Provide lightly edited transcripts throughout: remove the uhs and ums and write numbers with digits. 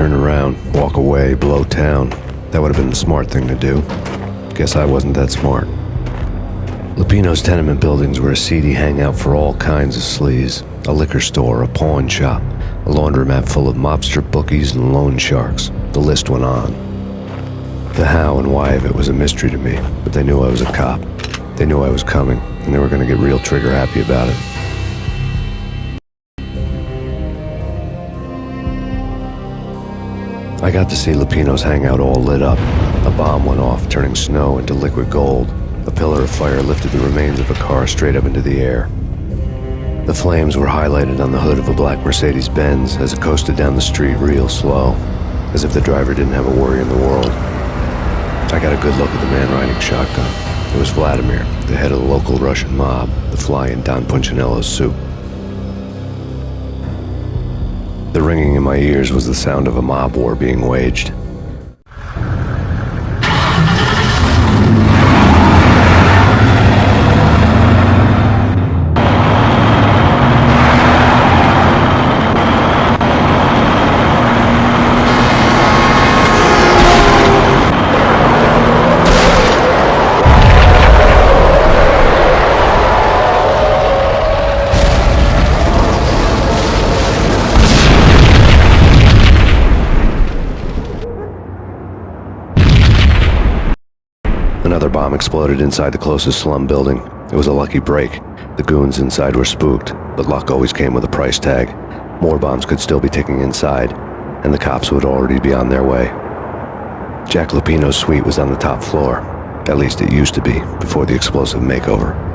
turn around, walk away, blow town. That would have been the smart thing to do. Guess I wasn't that smart. Lupino's tenement buildings were a seedy hangout for all kinds of sleaze. A liquor store, a pawn shop, a laundromat full of mobster bookies and loan sharks. The list went on. The how and why of it was a mystery to me, but they knew I was a cop. They knew I was coming, and they were going to get real trigger happy about it. I got to see Lupino's hangout all lit up. A bomb went off, turning snow into liquid gold. A pillar of fire lifted the remains of a car straight up into the air. The flames were highlighted on the hood of a black Mercedes-Benz as it coasted down the street real slow, as if the driver didn't have a worry in the world. I got a good look at the man riding shotgun. It was Vladimir, the head of the local Russian mob, the fly in Don Punchinello's soup. The ringing in my ears was the sound of a mob war being waged. Another bomb exploded inside the closest slum building. It was a lucky break. The goons inside were spooked, but luck always came with a price tag. More bombs could still be ticking inside, and the cops would already be on their way. Jack Lupino's suite was on the top floor. At least it used to be, before the explosive makeover.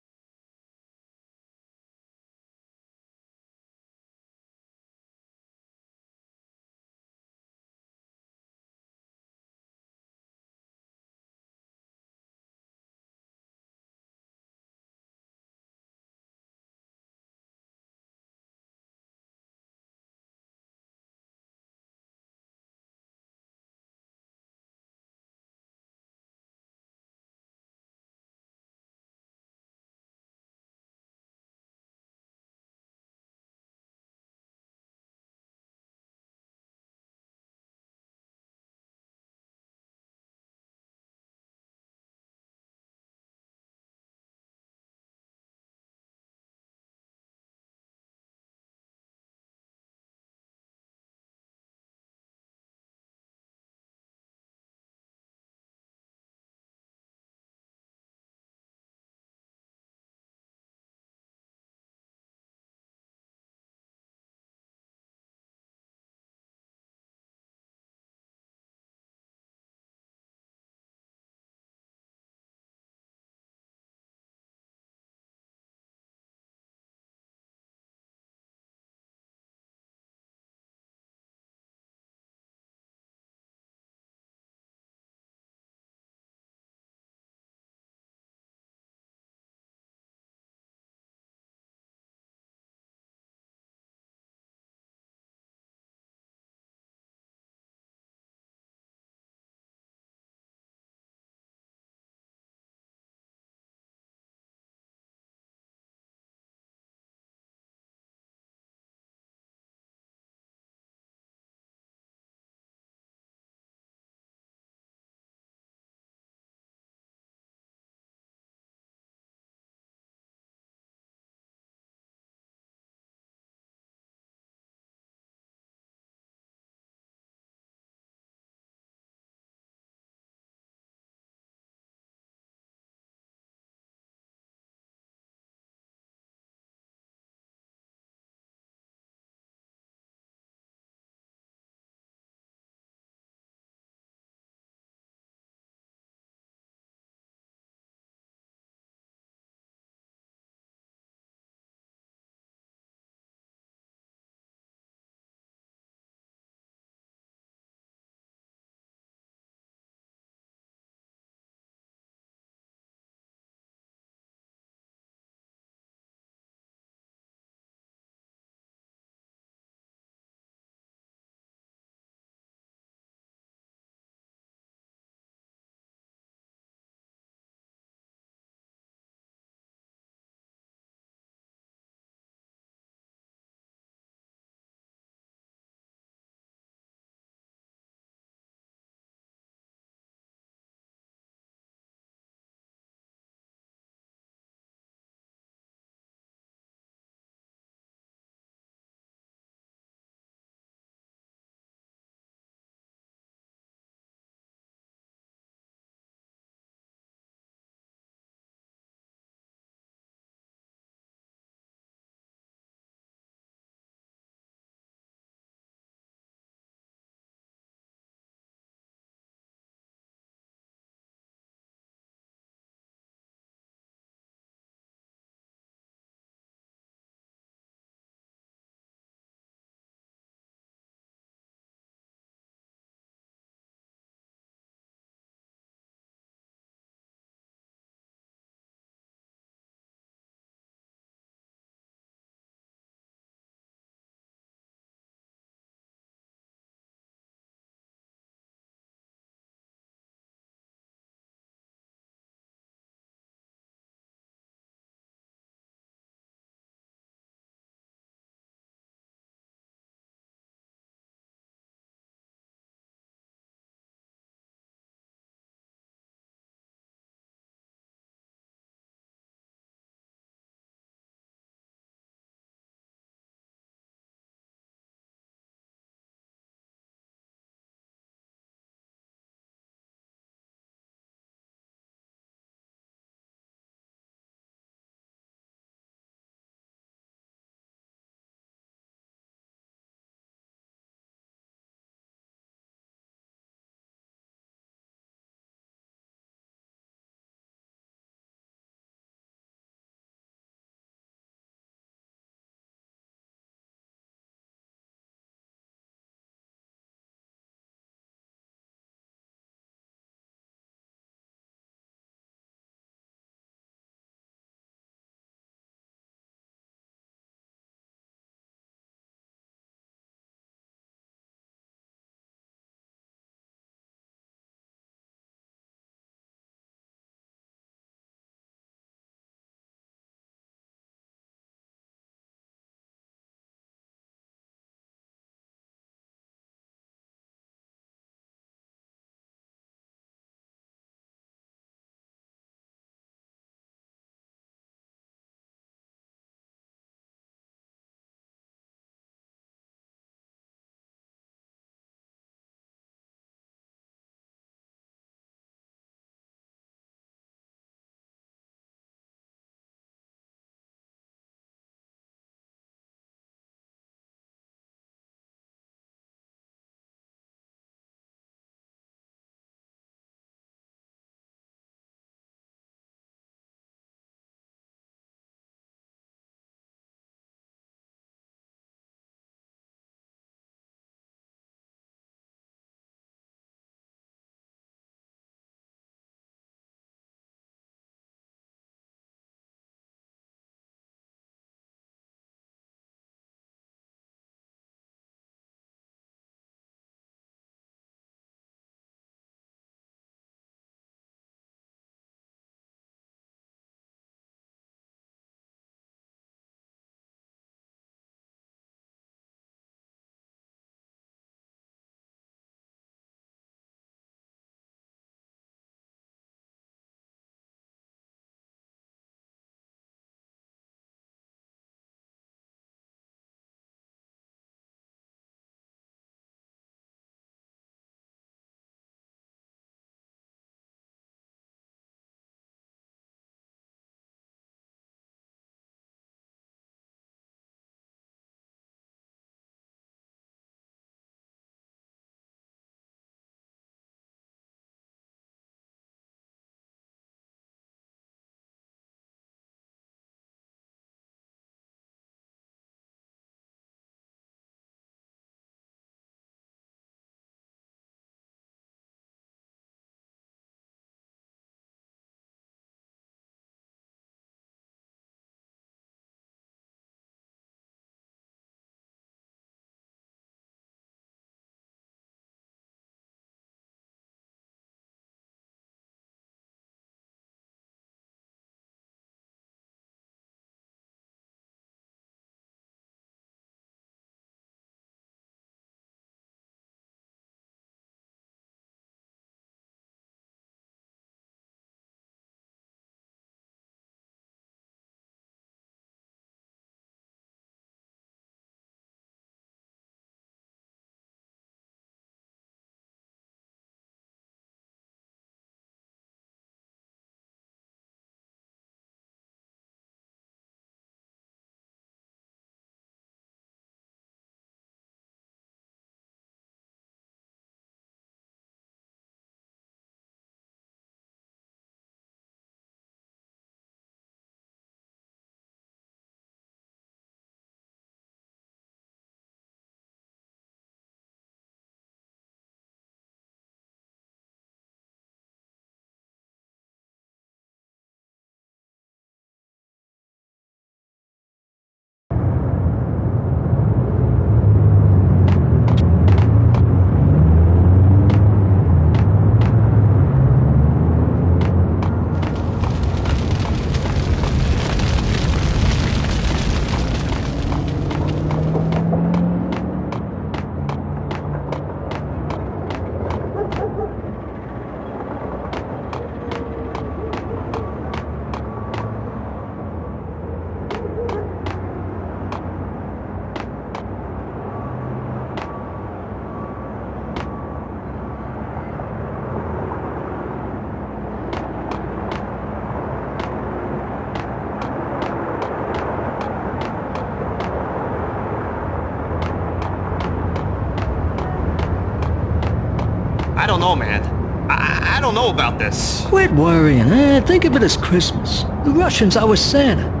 know, man. I don't know about this. Quit worrying, Think of it as Christmas. The Russians are with Santa.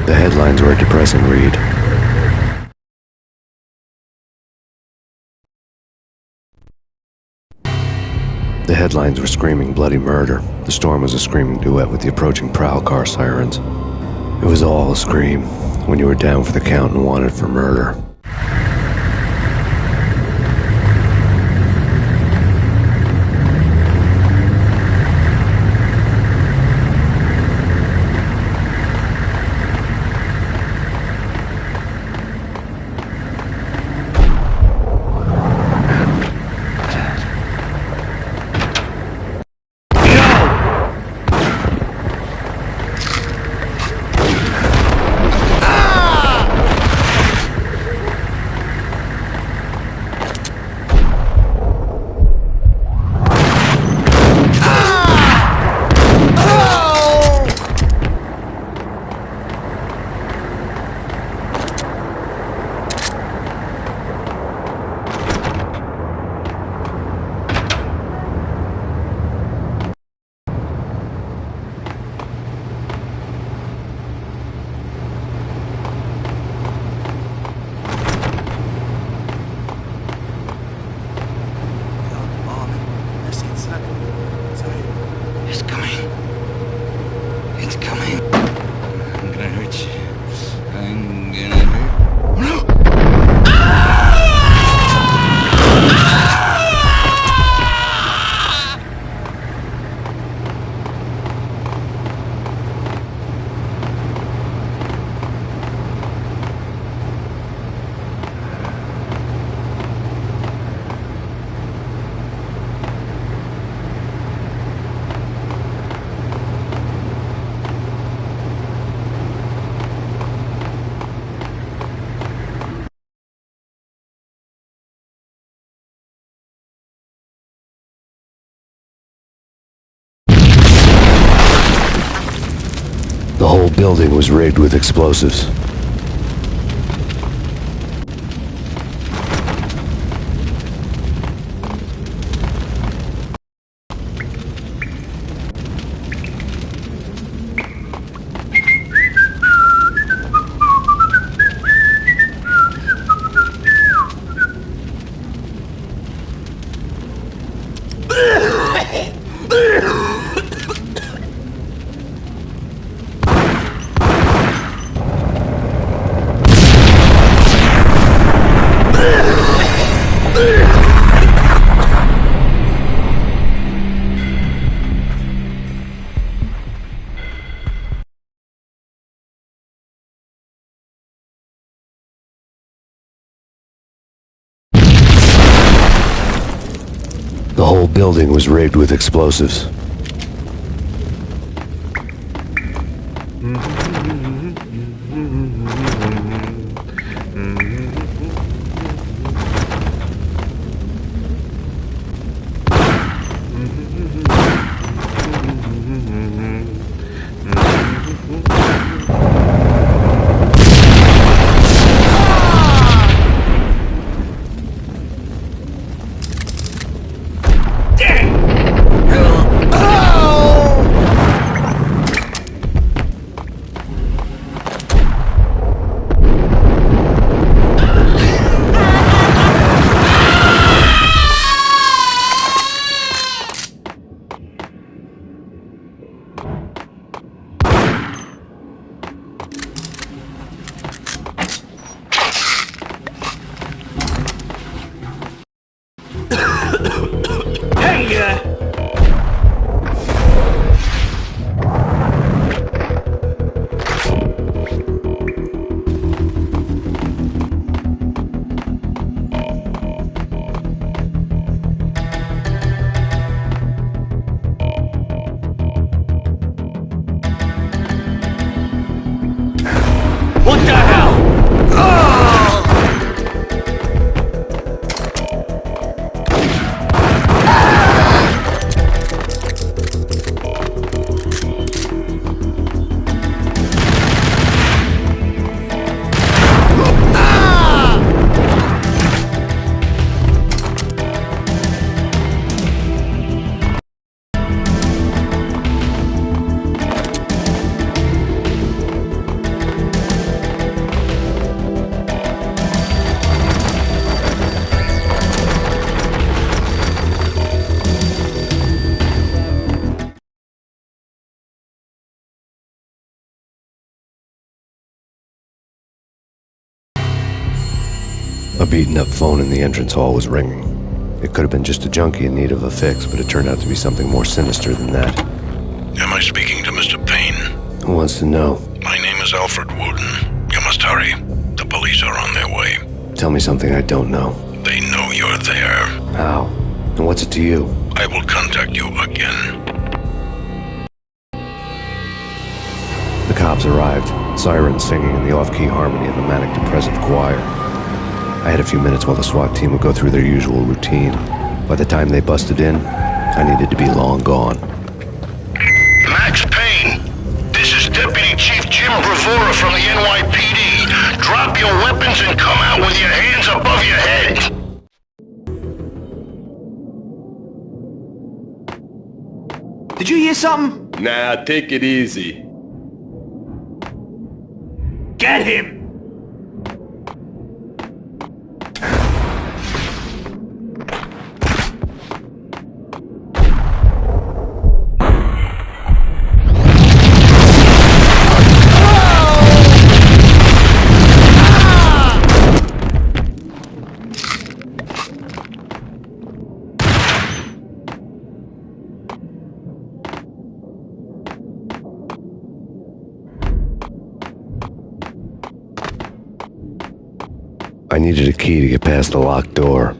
The headlines were a depressing read. The headlines were screaming bloody murder. The storm was a screaming duet with the approaching prowl car sirens. It was all a scream when you were down for the count and wanted for murder. It's coming. It's coming. I'm gonna hurt you. I'm gonna hurt. No! The whole building was rigged with explosives. building was rigged with explosives. What the hell? A beaten-up phone in the entrance hall was ringing. It could have been just a junkie in need of a fix, but it turned out to be something more sinister than that. Am I speaking to Mr. Payne? Who wants to know? My name is Alfred Wooden. You must hurry. The police are on their way. Tell me something I don't know. They know you're there. How? And what's it to you? I will contact you again. The cops arrived, sirens singing in the off-key harmony of a manic-depressive choir. I had a few minutes while the SWAT team would go through their usual routine. By the time they busted in, I needed to be long gone. Max Payne, this is Deputy Chief Jim Bravura from the NYPD. Drop your weapons and come out with your hands above your head. Did you hear something? Nah, take it easy. Get him! I needed a key to get past the locked door.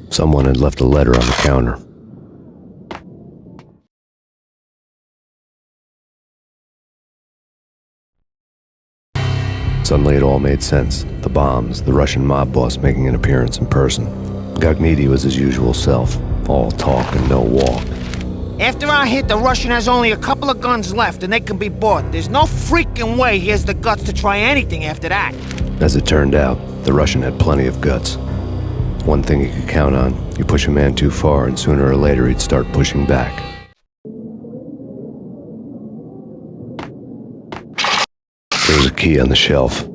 Someone had left a letter on the counter. Suddenly it all made sense. The bombs, the Russian mob boss making an appearance in person. Gognitti was his usual self, all talk and no walk. After our hit, the Russian has only a couple of guns left and they can be bought. There's no freaking way he has the guts to try anything after that. As it turned out, the Russian had plenty of guts. One thing you could count on, you push a man too far and sooner or later he'd start pushing back. There was a key on the shelf.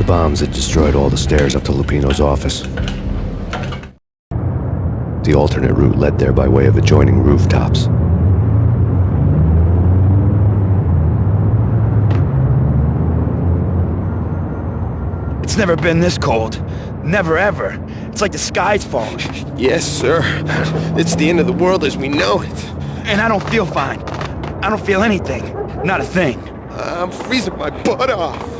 bombs had destroyed all the stairs up to Lupino's office. The alternate route led there by way of adjoining rooftops. It's never been this cold. Never ever. It's like the sky's falling. Yes, sir. It's the end of the world as we know it. And I don't feel fine. I don't feel anything. Not a thing. I'm freezing my butt off.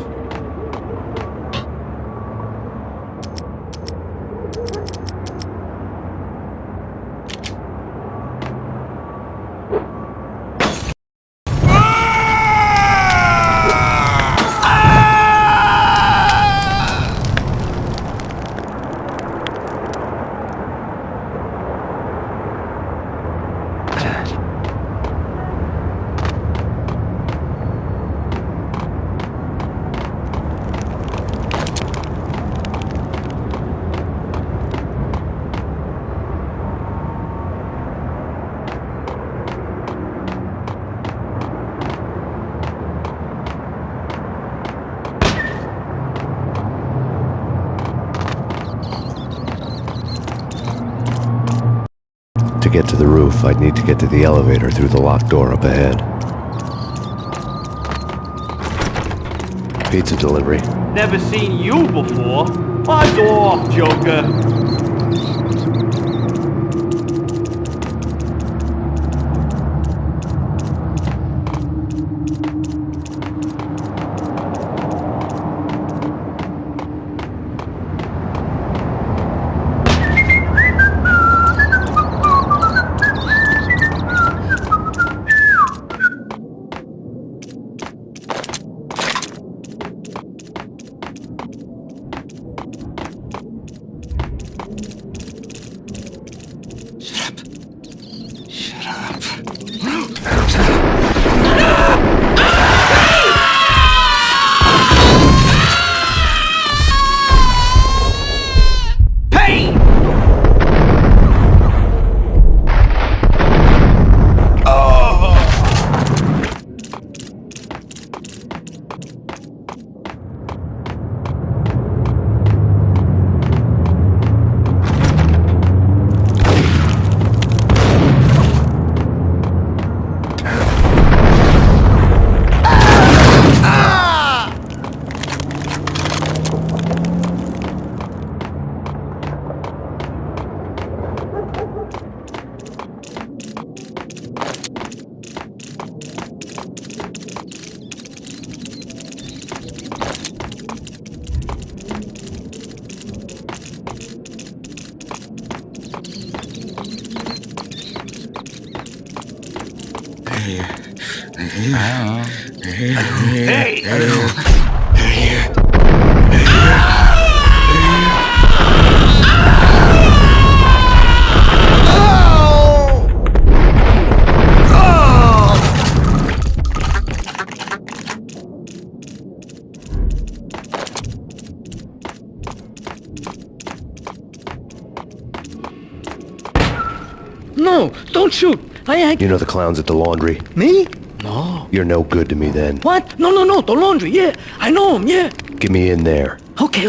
To get to the roof, I'd need to get to the elevator through the locked door up ahead. Pizza delivery. Never seen you before. Buzz off, Joker. Payne! Hey! No, don't shoot. I ain't... You know the clowns at the laundry? Me? No. You're no good to me then. What? No, the laundry, yeah. I know him, yeah. Get me in there. Okay.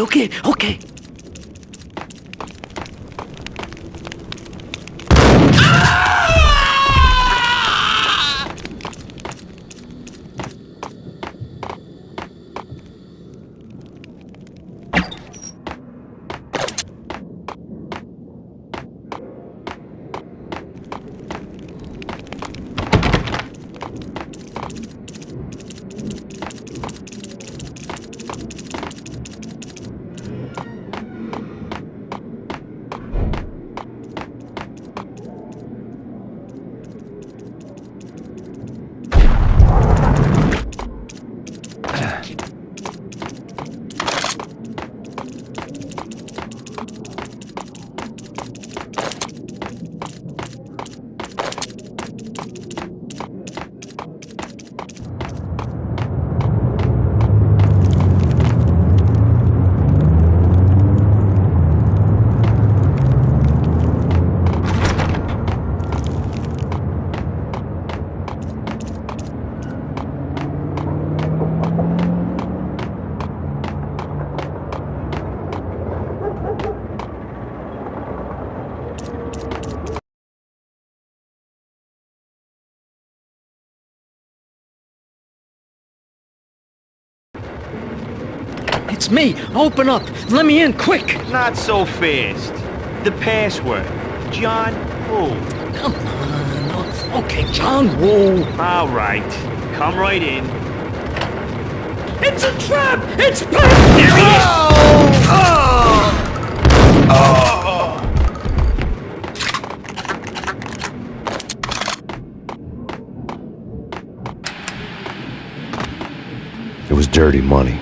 It's me. Open up. Let me in, quick. Not so fast. The password. John who? Come on. Okay, John, whoa. All right. Come right in. It's a trap! It's Payne! There he is! It was dirty money.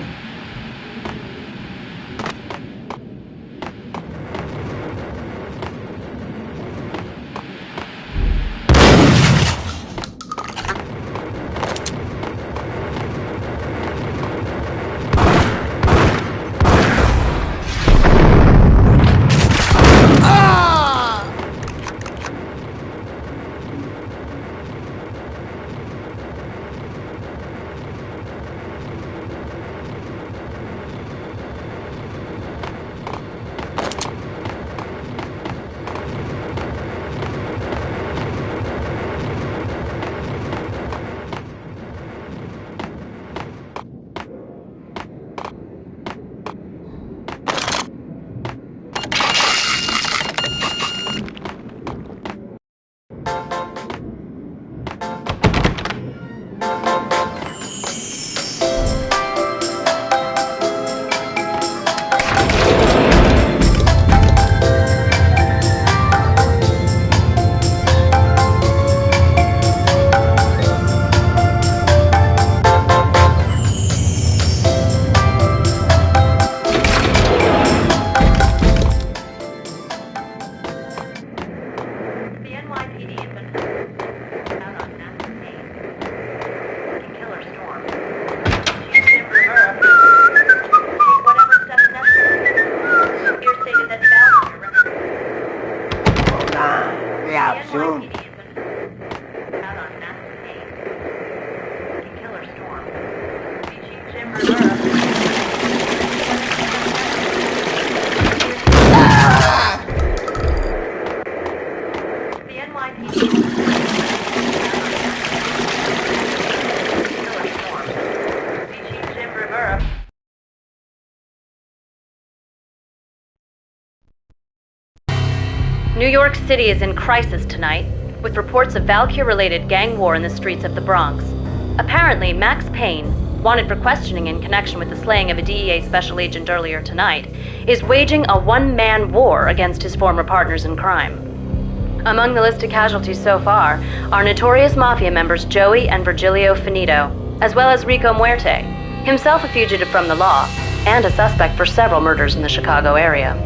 New York City is in crisis tonight, with reports of Valkyr-related gang war in the streets of the Bronx. Apparently, Max Payne, wanted for questioning in connection with the slaying of a DEA special agent earlier tonight, is waging a one-man war against his former partners in crime. Among the listed casualties so far are notorious mafia members Joey and Virgilio Finito, as well as Rico Muerte, himself a fugitive from the law, and a suspect for several murders in the Chicago area.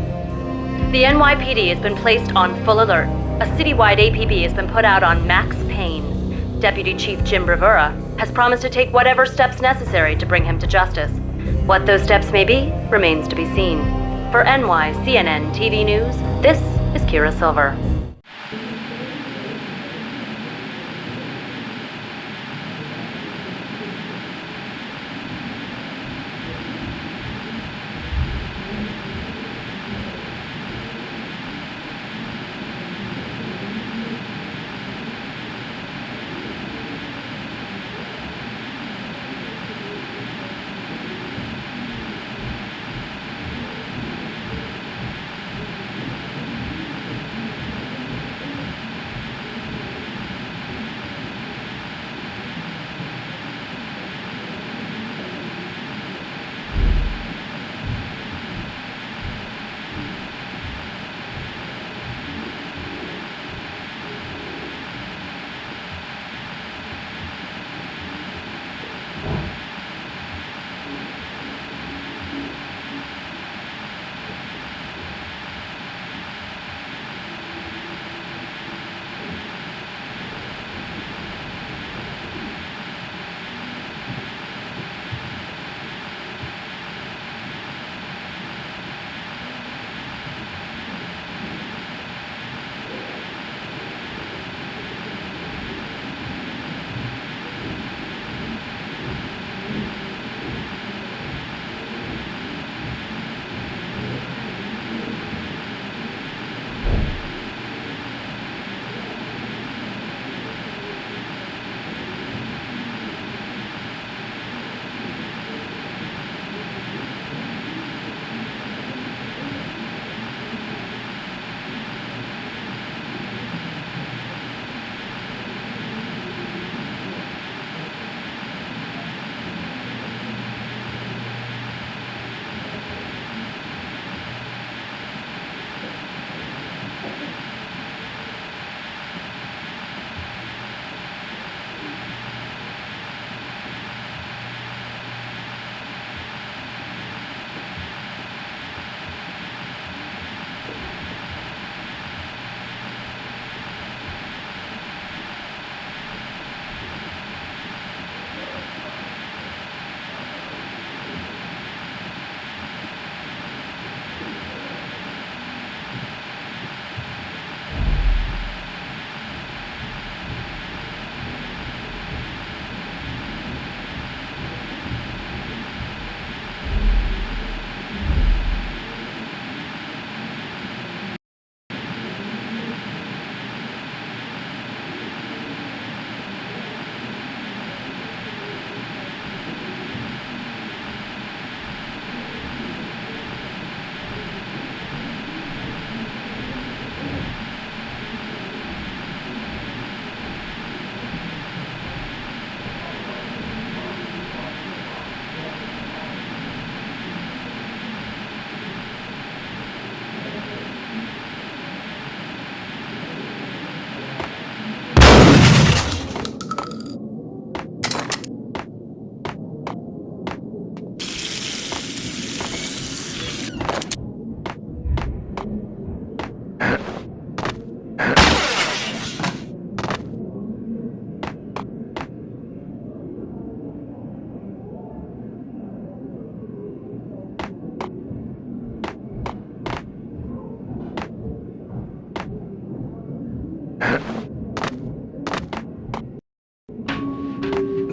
The NYPD has been placed on full alert. A citywide APB has been put out on Max Payne. Deputy Chief Jim Bravura has promised to take whatever steps necessary to bring him to justice. What those steps may be remains to be seen. For NYCNN TV News, this is Kira Silver.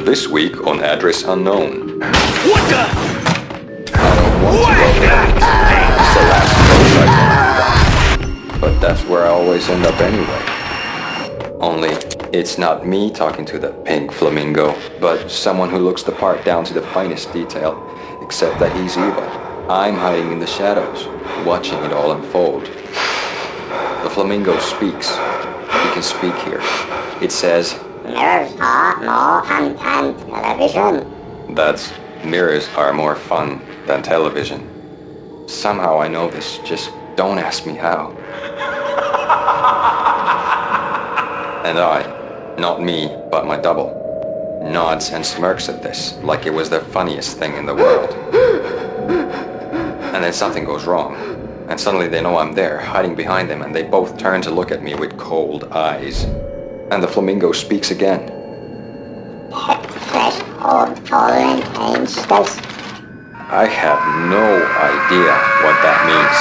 This week on Address Unknown. What the? I don't want to go there. It's the last place I want to go. But that's where I always end up anyway. Only, it's not me talking to the pink flamingo, but someone who looks the part down to the finest detail, except that he's evil. I'm hiding in the shadows, watching it all unfold. The flamingo speaks. He can speak here. It says, "Mirrors are more fun than television." That's, mirrors are more fun than television. Somehow I know this, just don't ask me how. And I, not me, but my double, nods and smirks at this like it was the funniest thing in the world. And then something goes wrong, and suddenly they know I'm there, hiding behind them, and they both turn to look at me with cold eyes. And the flamingo speaks again. Threshold tolerant pain stress. I have no idea what that means.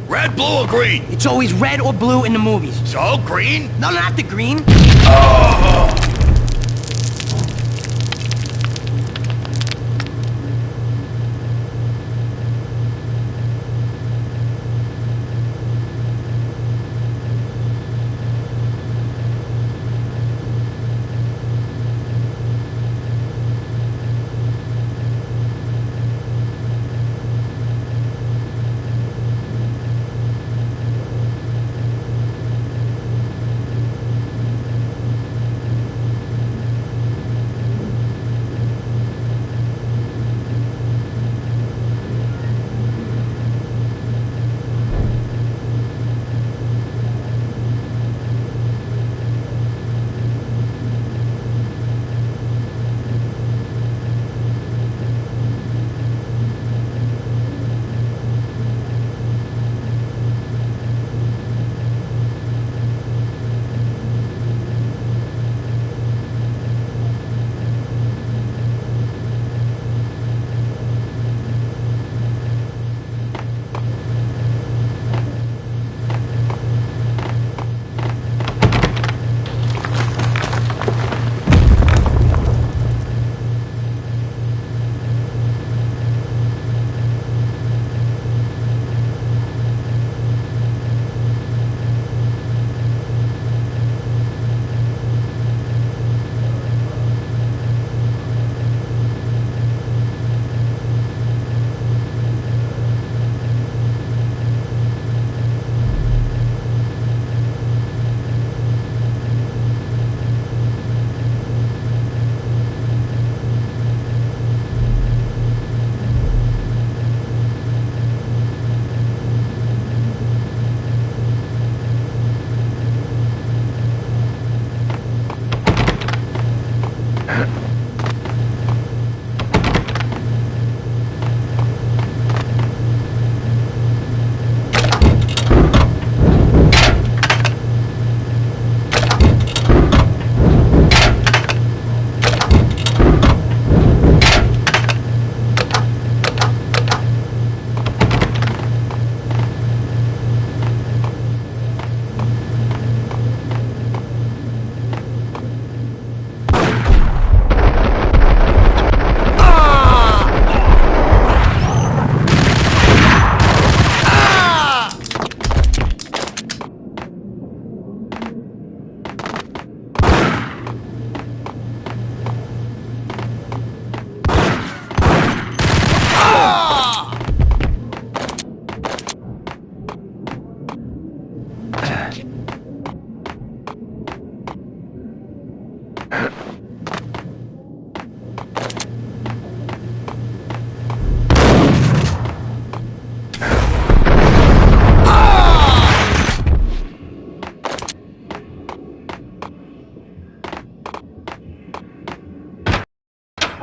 Red, blue, or green? It's always red or blue in the movies. So, green? No, not the green. Oh!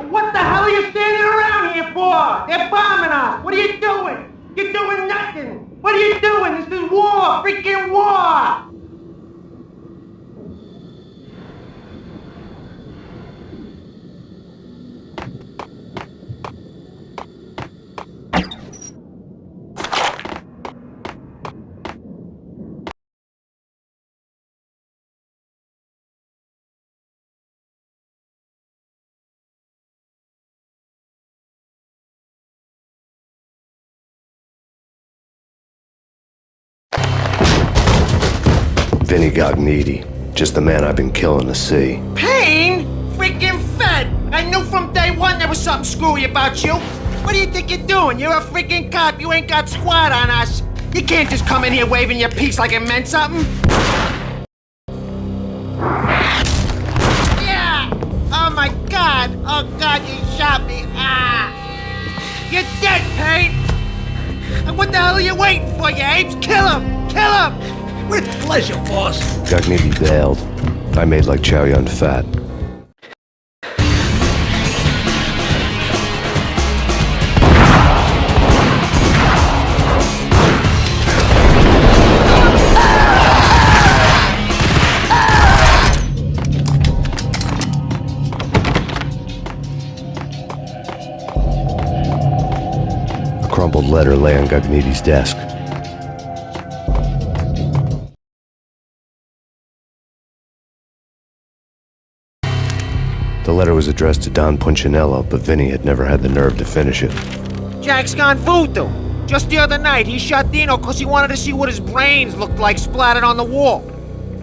What the hell are you standing around here for? They're bombing us. What are you doing? You're doing nothing. What are you doing? This is war. Freaking war. Vinny Gognitti, just the man I've been killing to see. Payne? Freaking Fed! I knew from day one there was something screwy about you. What do you think you're doing? You're a freaking cop. You ain't got squat on us. You can't just come in here waving your piece like it meant something. Yeah! Oh my God! Oh God, you shot me! Ah! You're dead, Payne! And what the hell are you waiting for, you apes? Kill him! Kill him! With pleasure, boss. Gognitti bailed. I made like Chow Yun Fat. A crumpled letter lay on Gognitti's desk. The letter was addressed to Don Punchinello, but Vinny had never had the nerve to finish it. Jack's gone voodoo. Just the other night, he shot Dino because he wanted to see what his brains looked like splattered on the wall.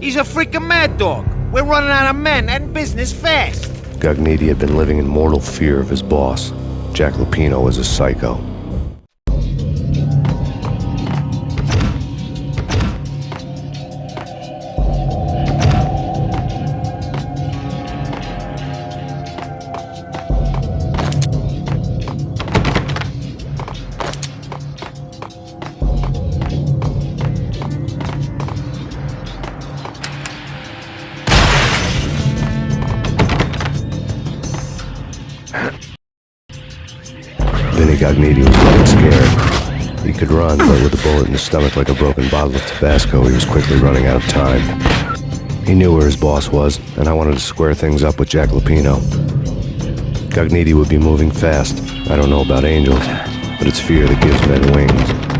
He's a freaking mad dog. We're running out of men and business fast. Gognitti had been living in mortal fear of his boss. Jack Lupino was a psycho. Vinny Gognitti was getting scared. He could run, but with a bullet in his stomach like a broken bottle of Tabasco, he was quickly running out of time. He knew where his boss was, and I wanted to square things up with Jack Lupino. Gognitti would be moving fast. I don't know about angels, but it's fear that gives men wings.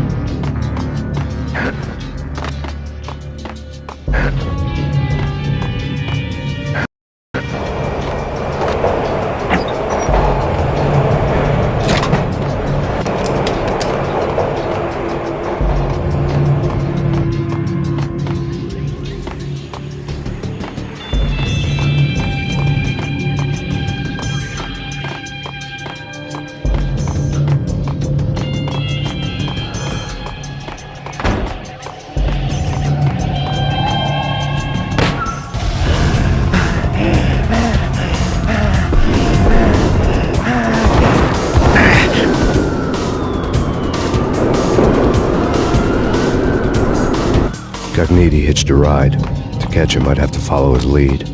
Gognitti hitched a ride. To catch him, I'd have to follow his lead.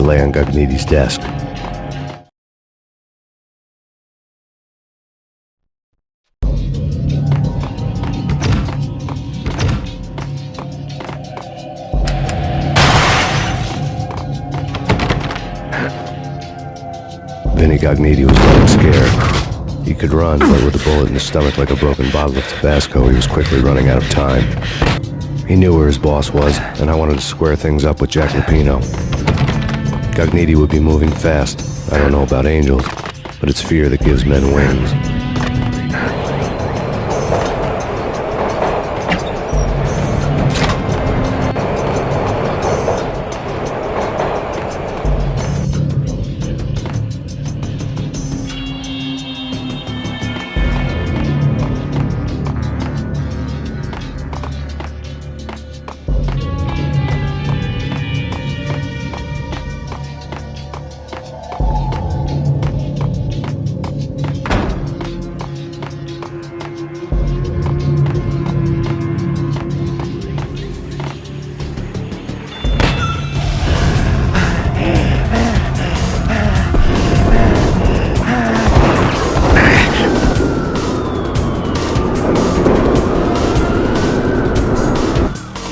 lay on Gagniti's desk. Vinny Gagniti was running scared. He could run, but with a bullet in his stomach like a broken bottle of Tabasco, he was quickly running out of time. He knew where his boss was, and I wanted to square things up with Jack Lupino. Gagniti would be moving fast. I don't know about angels, but it's fear that gives men wings.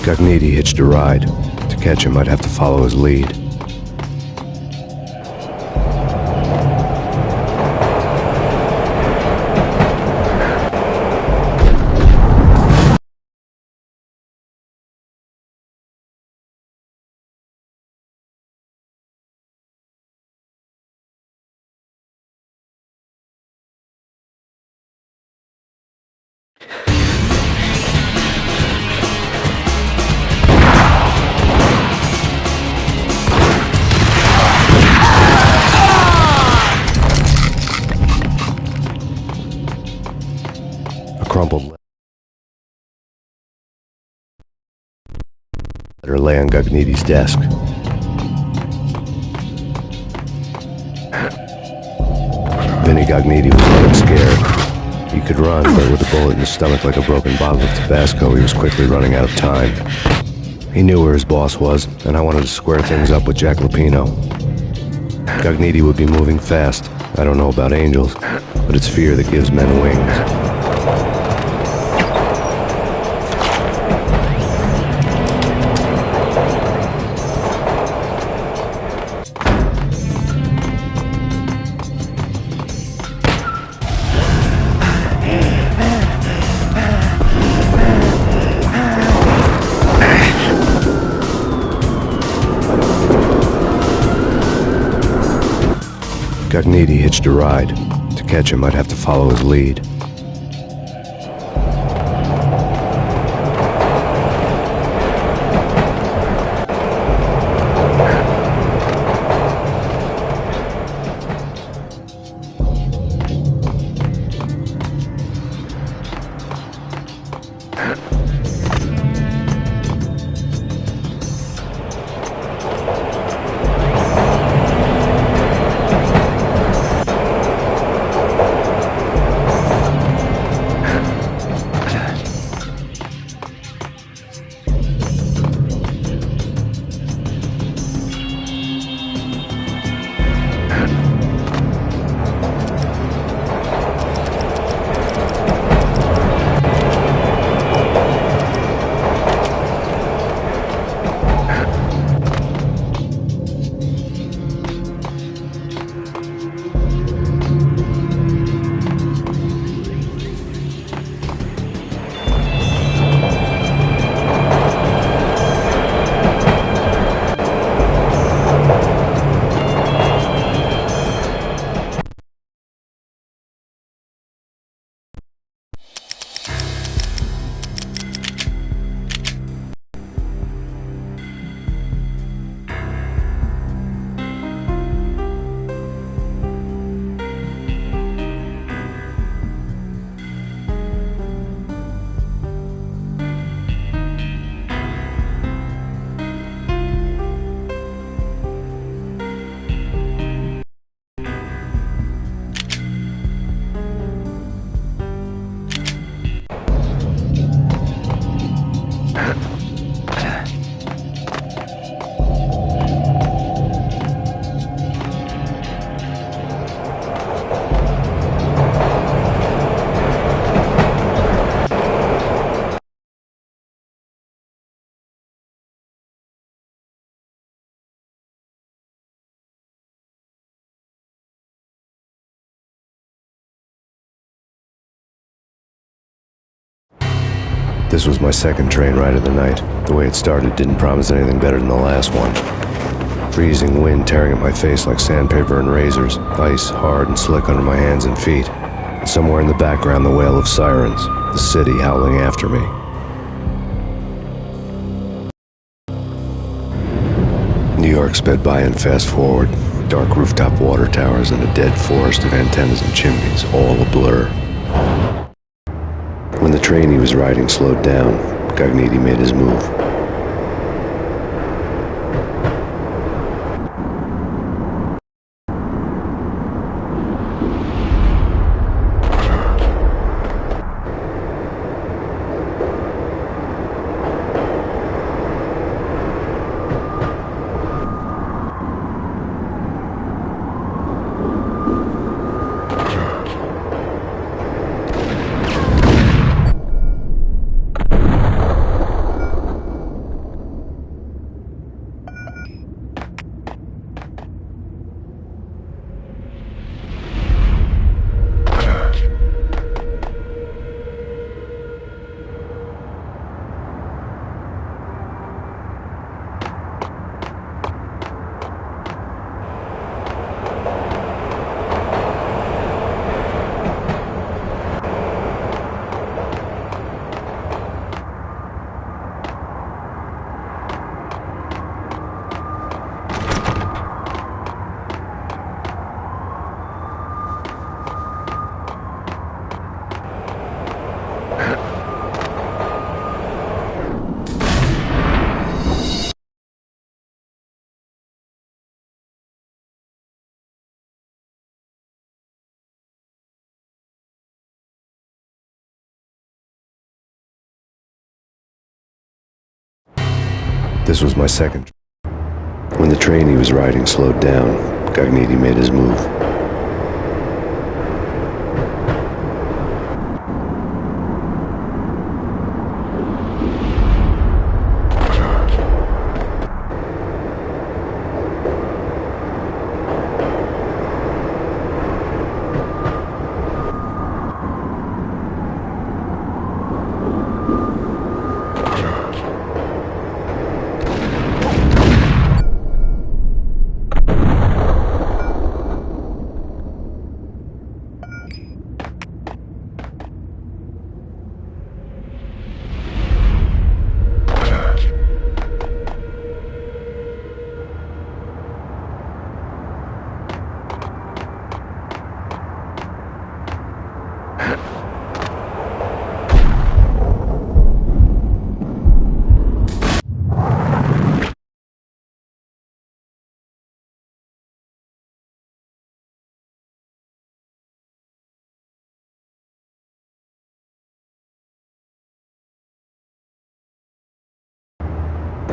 Gagniti hitched a ride. To catch him, I'd have to follow his lead. Crumpled letter lay on Gagniti's desk. Vinny Gagniti was running scared. He could run, but with a bullet in his stomach like a broken bottle of Tabasco, he was quickly running out of time. He knew where his boss was, and I wanted to square things up with Jack Lupino. Gagniti would be moving fast. I don't know about angels, but it's fear that gives men wings. Gagniti hitched a ride. To catch him, I'd have to follow his lead. This was my second train ride of the night. The way it started didn't promise anything better than the last one. Freezing wind tearing at my face like sandpaper and razors, ice hard and slick under my hands and feet. And somewhere in the background, the wail of sirens, the city howling after me. New York sped by in fast forward. Dark rooftop water towers and a dead forest of antennas and chimneys, all a blur. When the train he was riding slowed down, Gognitti made his move. This was my second. When the train he was riding slowed down, Gognitti made his move.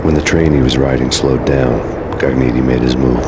When the train he was riding slowed down, Gognitti made his move.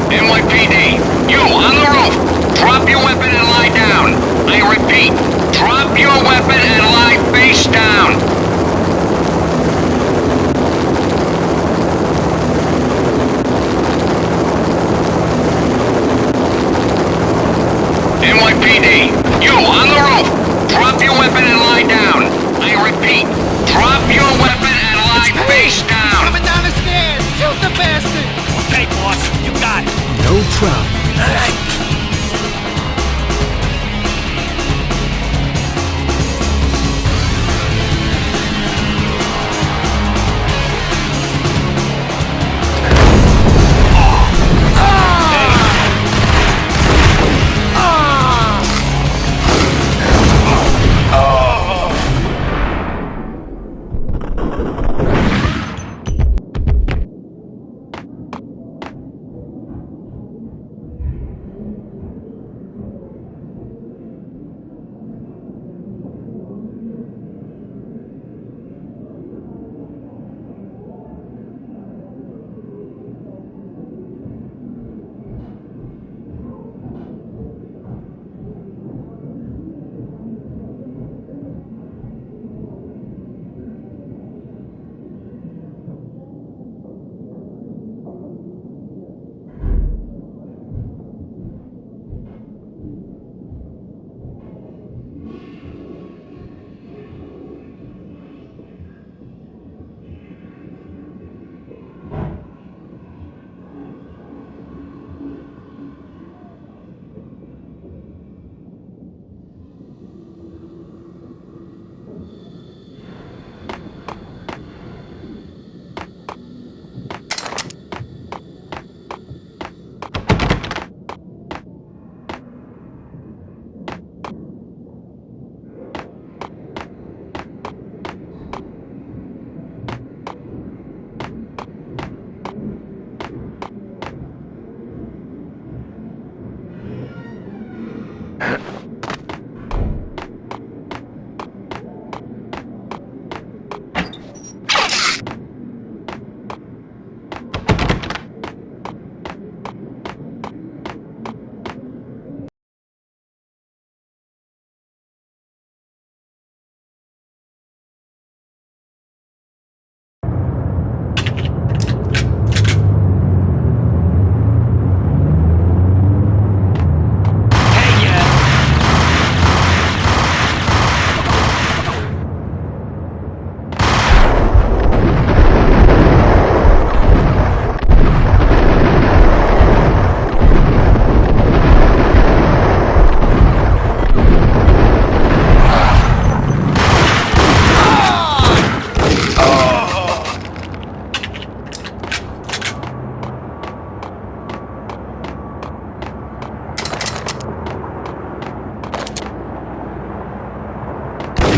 NYPD, you on the roof. Drop your weapon and lie down. I repeat, drop your weapon and lie face down. NYPD, you on the roof. Drop your weapon and lie down. I repeat, drop your weapon and lie face down. Coming down the stairs! Shoot the bastard! Okay, boss, you got it. No problem. All right.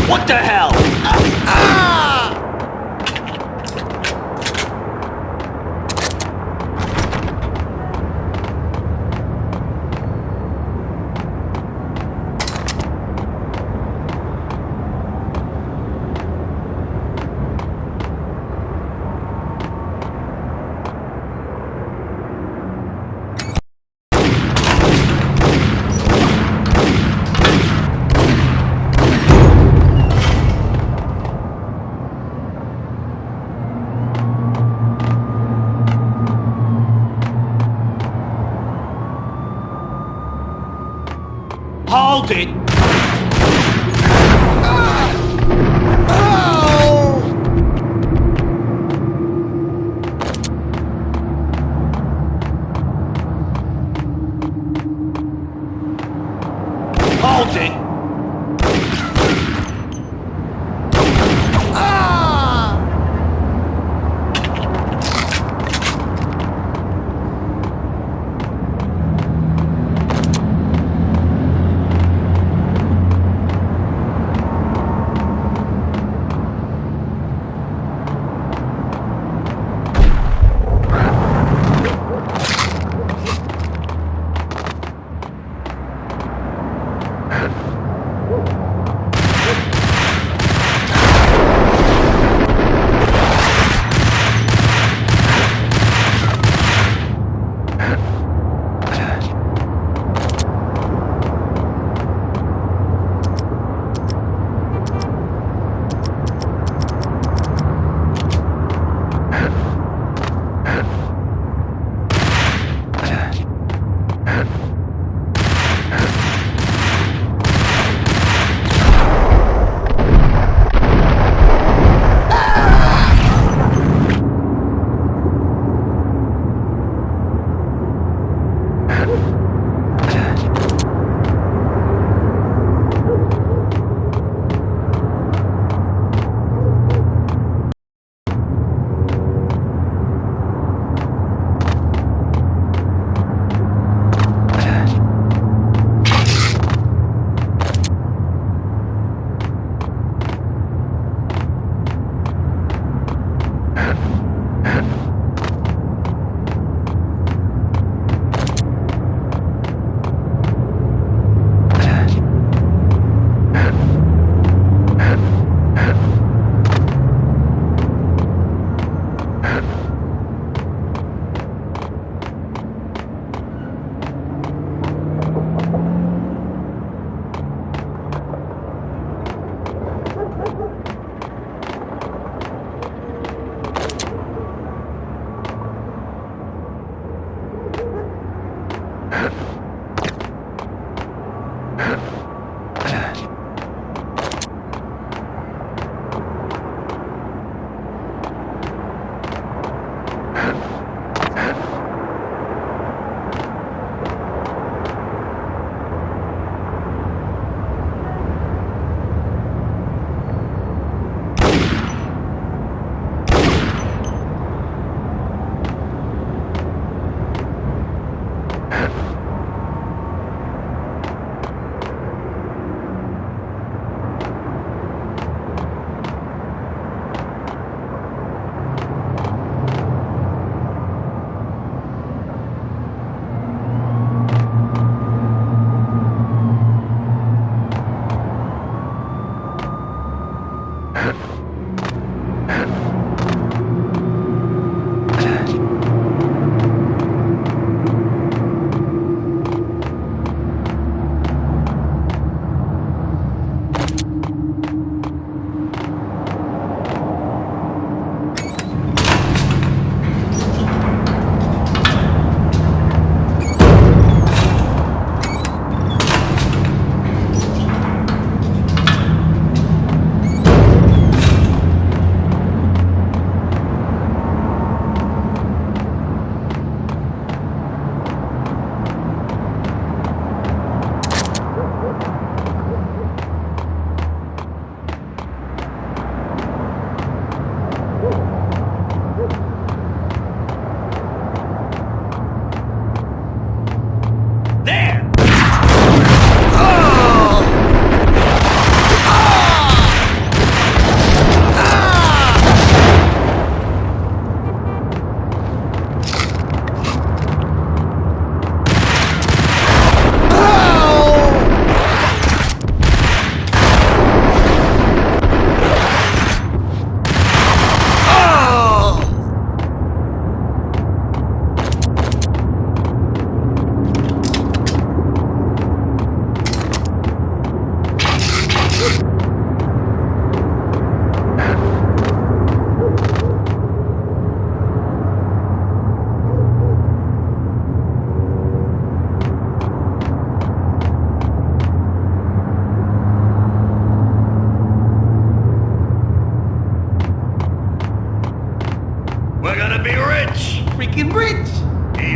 What the hell? Hold it! Hold it!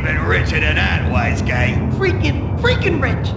even richer than that, wise guy. Freaking rich.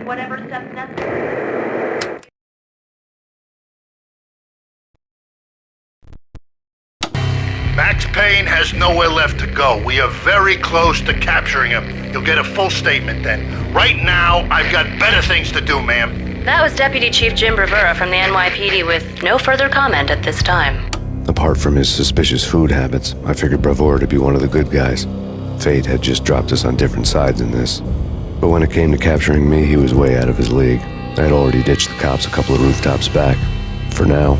Whatever steps necessary. Max Payne has nowhere left to go. We are very close to capturing him. You'll get a full statement then. Right now, I've got better things to do, ma'am. That was Deputy Chief Jim Rivera from the NYPD with no further comment at this time. Apart from his suspicious food habits, I figured Bravura to be one of the good guys. Fate had just dropped us on different sides in this. But when it came to capturing me, he was way out of his league. I had already ditched the cops a couple of rooftops back. For now.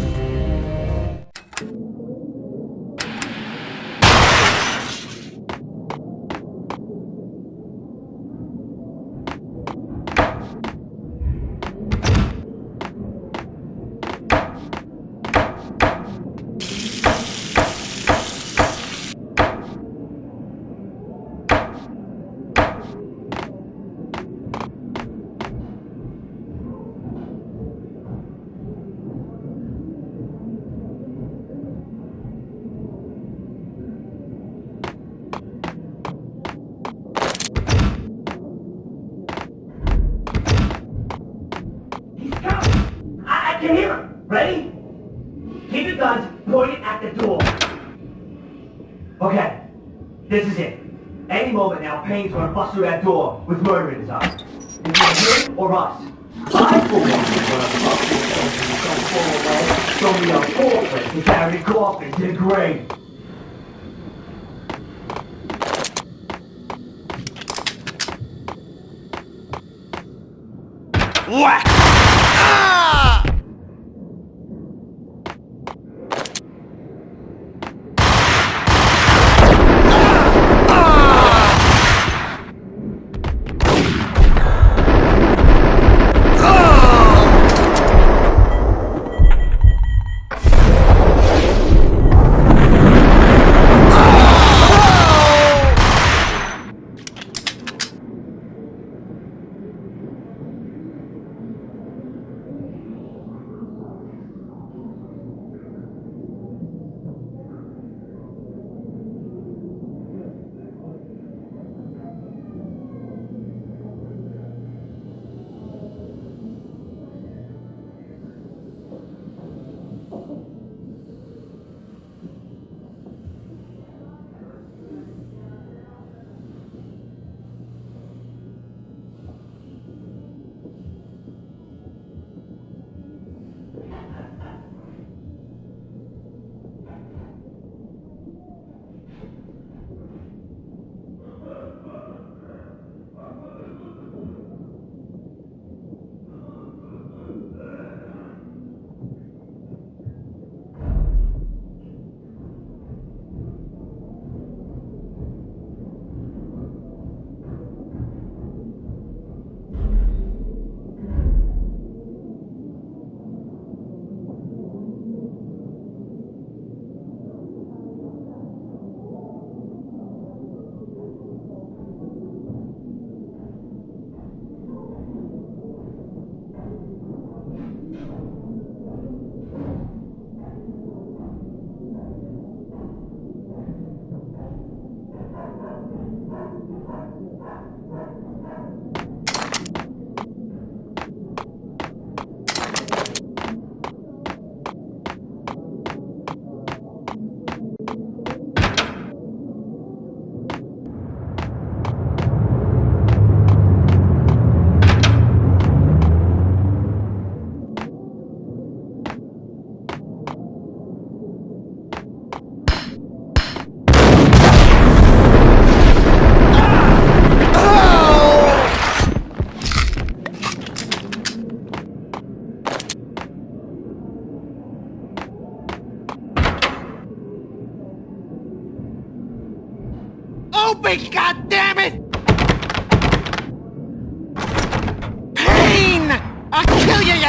I can hear him. Ready? Keep your guns pointed at the door. Okay, this is it. Any moment now, Payne's gonna bust through that door with murder in his eyes. It's him or us. I, for one, is gonna fuck with you. Show me a fortress to carry coffin to the grave. Whack!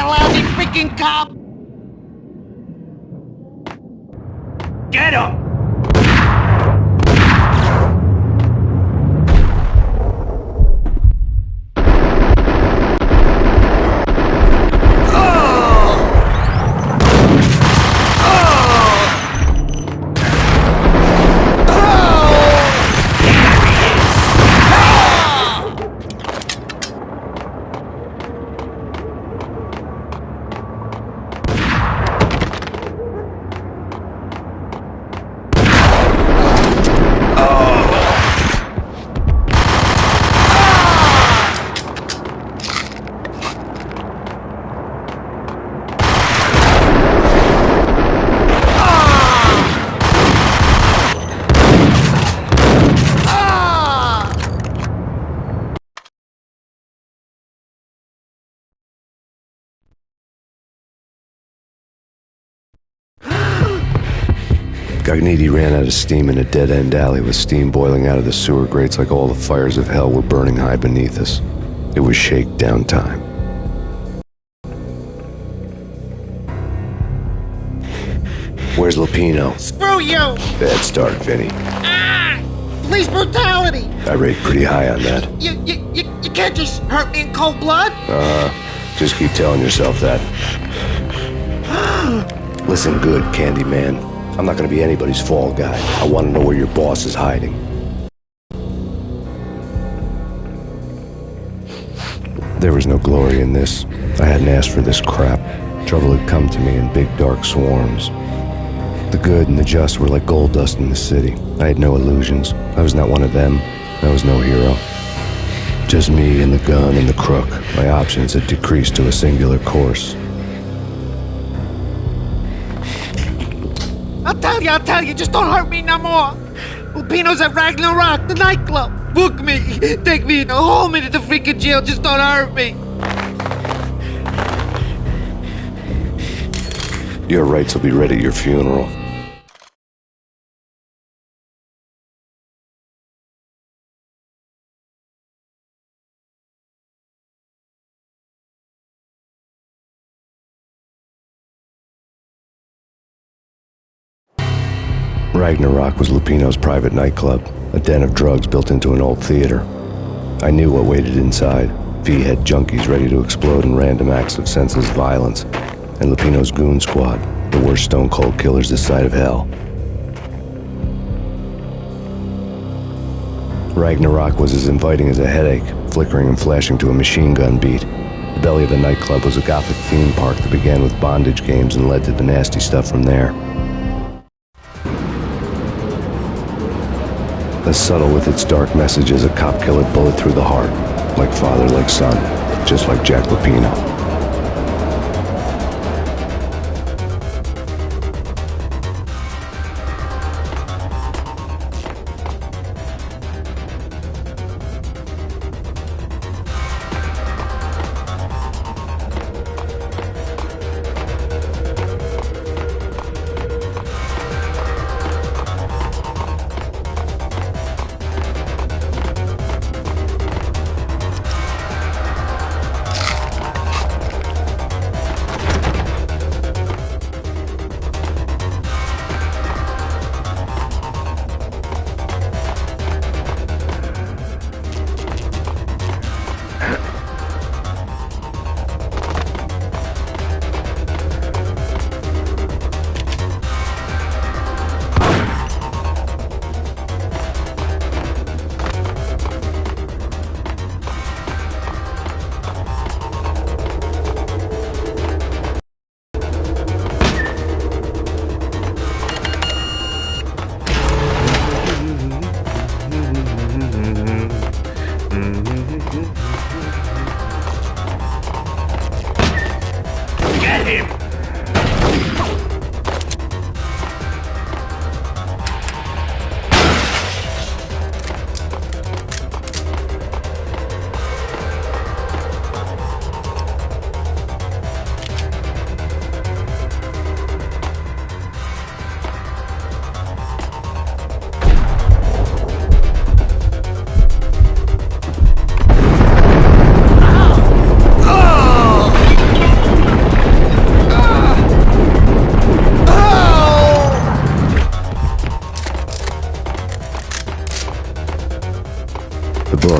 lousy freaking cop! Get him! Gagniti ran out of steam in a dead-end alley with steam boiling out of the sewer grates like all the fires of hell were burning high beneath us. It was shakedown time. Where's Lupino? Screw you! Bad start, Vinny. Ah! Police brutality! I rate pretty high on that. You can't just hurt me in cold blood! Just keep telling yourself that. Listen good, Candyman. I'm not gonna be anybody's fall guy. I want to know where your boss is hiding. There was no glory in this. I hadn't asked for this crap. Trouble had come to me in big dark swarms. The good and the just were like gold dust in the city. I had no illusions. I was not one of them. I was no hero. Just me and the gun and the crook. My options had decreased to a singular course. I'll tell you, just don't hurt me no more. Lupino's at Ragnarok, the nightclub. Book me, take me in, hold me to the freaking jail, just don't hurt me. Your rights will be read at your funeral. Ragnarok was Lupino's private nightclub, a den of drugs built into an old theater. I knew what waited inside. V-head junkies ready to explode in random acts of senseless violence, and Lupino's goon squad, the worst stone-cold killers this side of hell. Ragnarok was as inviting as a headache, flickering and flashing to a machine gun beat. The belly of the nightclub was a gothic theme park that began with bondage games and led to the nasty stuff from there. As subtle with its dark message as a cop-killer bullet through the heart, like father, like son, just like Jack Lupino.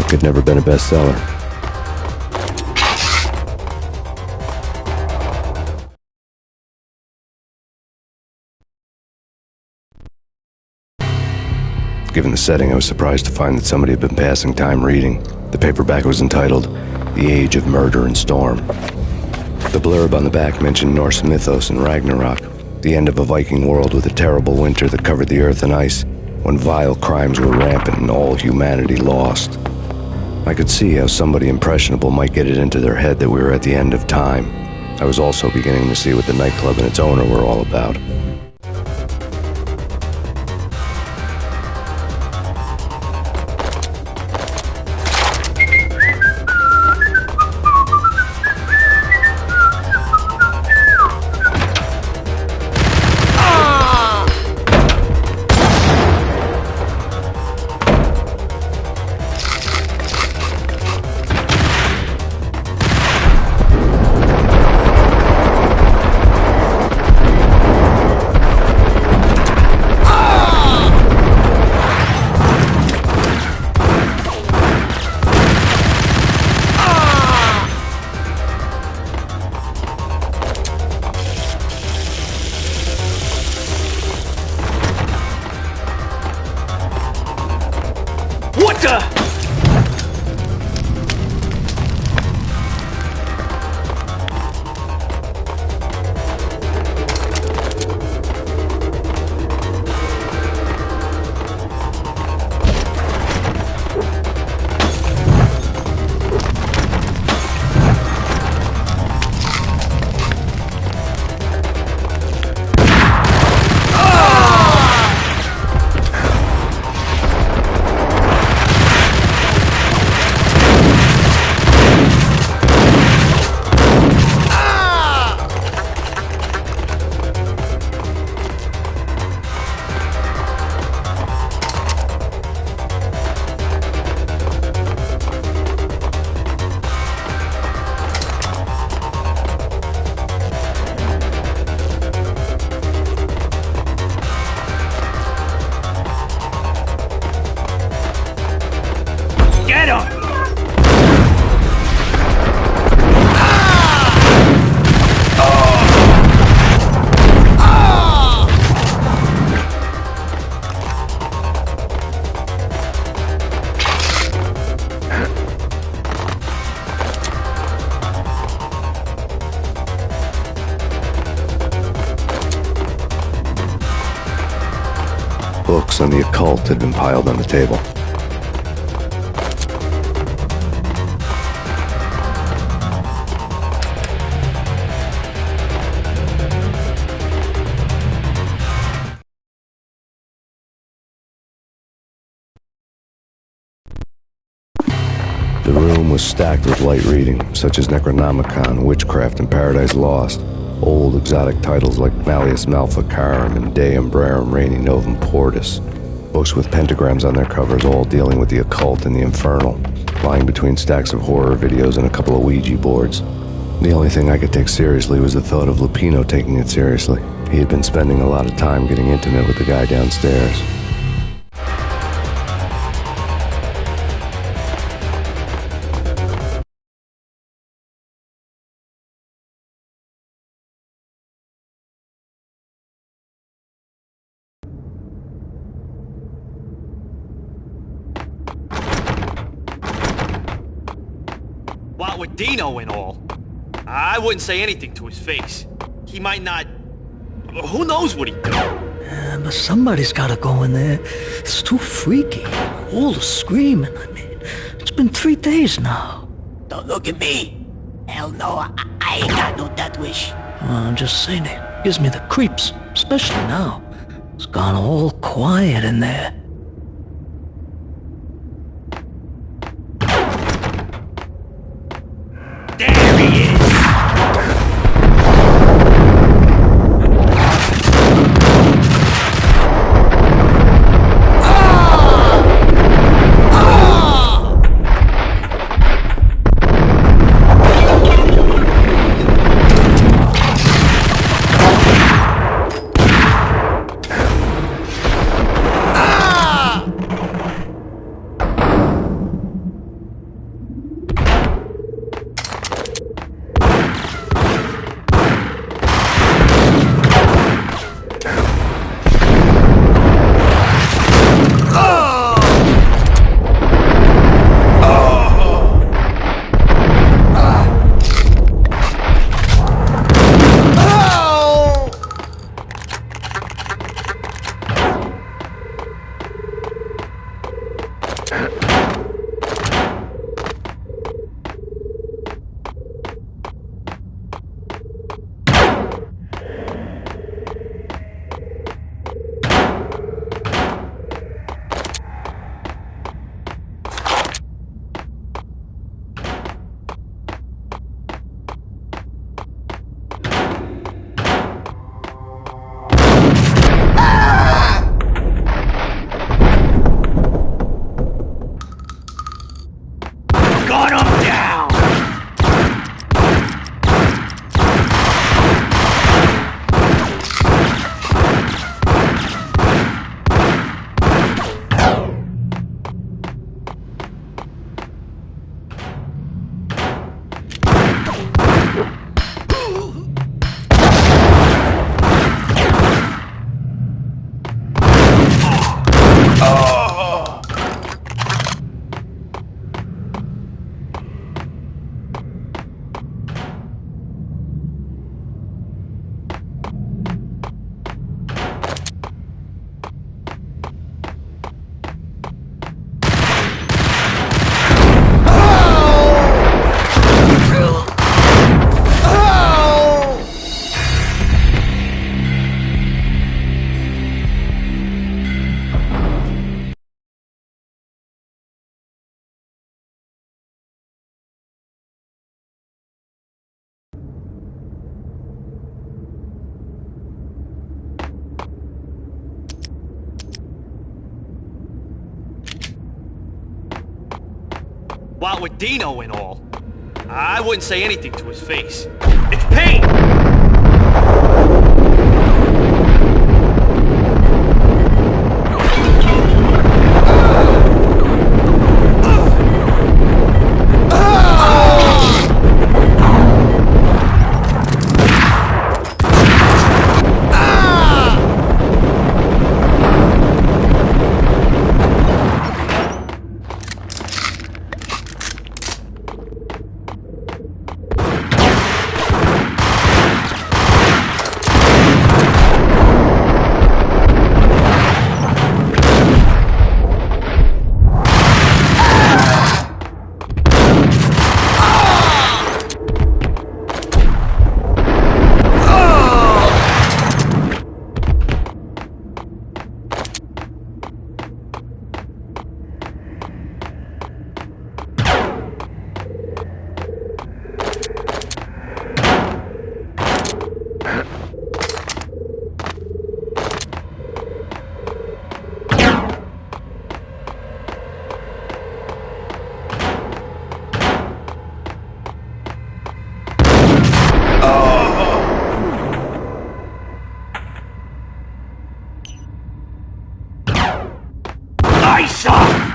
book had never been a bestseller. Given the setting, I was surprised to find that somebody had been passing time reading. The paperback was entitled, The Age of Murder and Storm. The blurb on the back mentioned Norse mythos and Ragnarok, the end of a Viking world with a terrible winter that covered the earth in ice, when vile crimes were rampant and all humanity lost. I could see how somebody impressionable might get it into their head that we were at the end of time. I was also beginning to see what the nightclub and its owner were all about. What the? Get him! Books on the occult had been piled on the table. The room was stacked with light reading, such as Necronomicon, Witchcraft, and Paradise Lost. Old exotic titles like Malleus Maleficarum and De Umbrarum Reini Novum Portus. Books with pentagrams on their covers, all dealing with the occult and the infernal, lying between stacks of horror videos and a couple of Ouija boards. The only thing I could take seriously was the thought of Lupino taking it seriously. He had been spending a lot of time getting intimate with the guy downstairs. What with Dino and all, I wouldn't say anything to his face. He might not... Who knows what he'd do? Yeah, but somebody's gotta go in there. It's too freaky. All the screaming, I mean. It's been 3 days now. Don't look at me. Hell no, I ain't got no death wish. I'm just saying it gives me the creeps, especially now. It's gone all quiet in there. There he is! down! What with Dino and all, I wouldn't say anything to his face. It's Payne! Nice shot!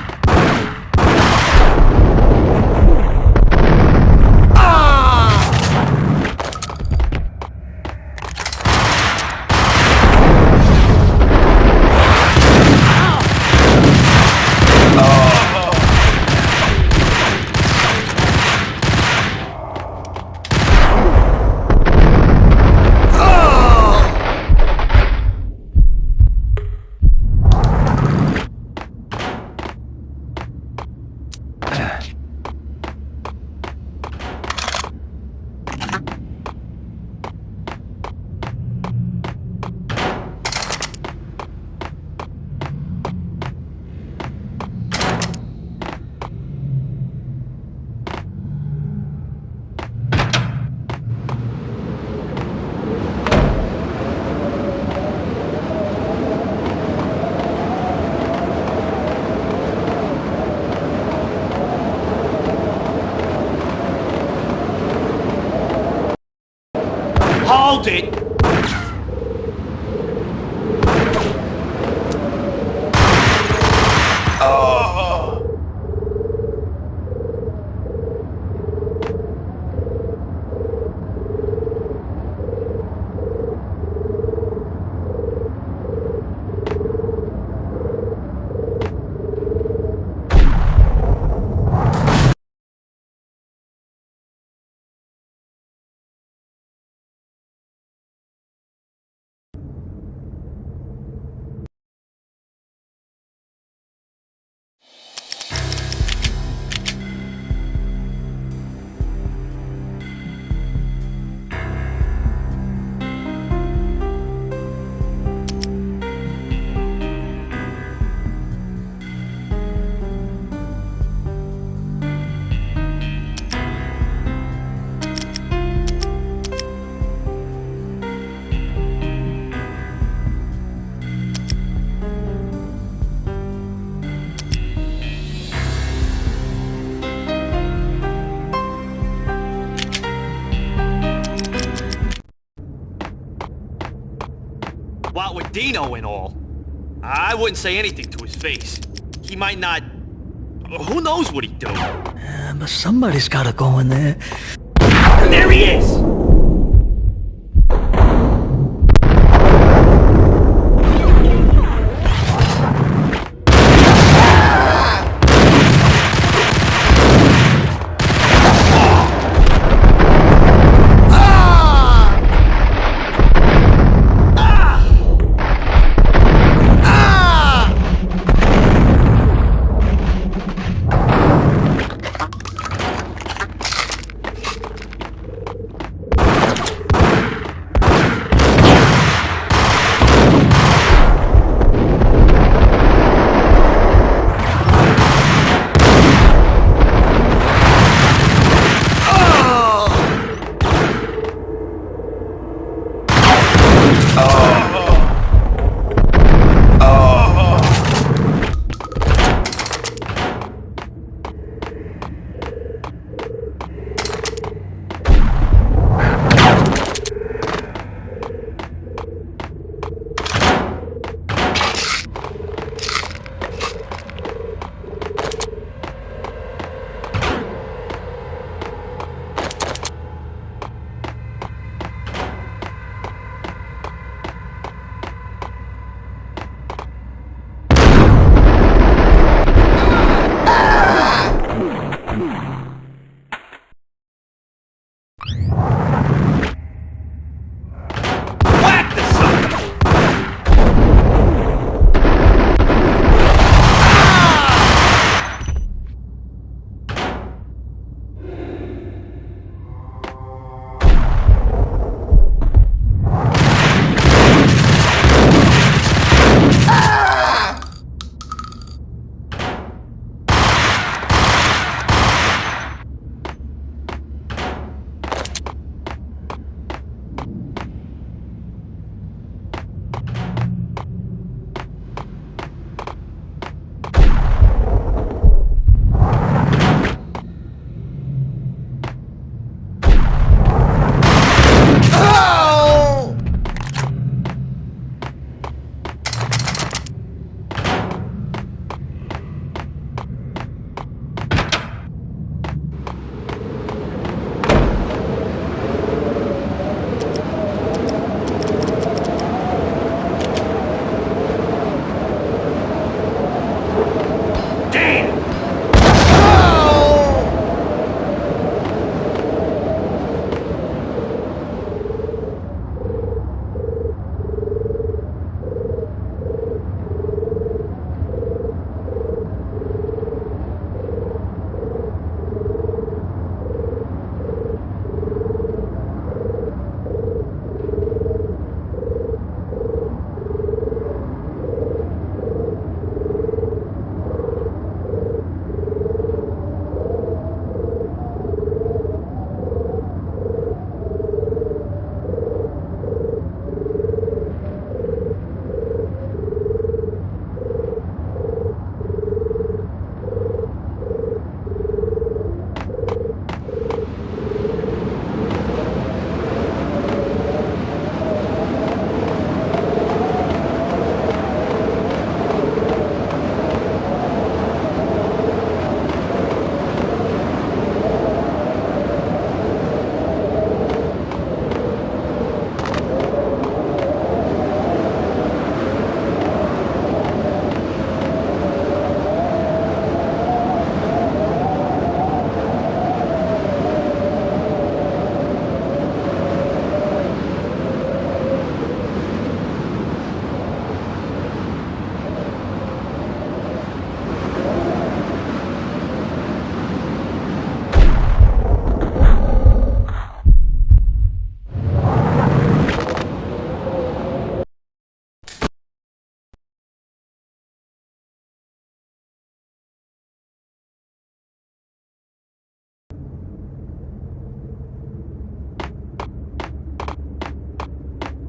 Hold it! Dino and all. I wouldn't say anything to his face. He might not... Who knows what he'd do? But somebody's gotta go in there. There he is!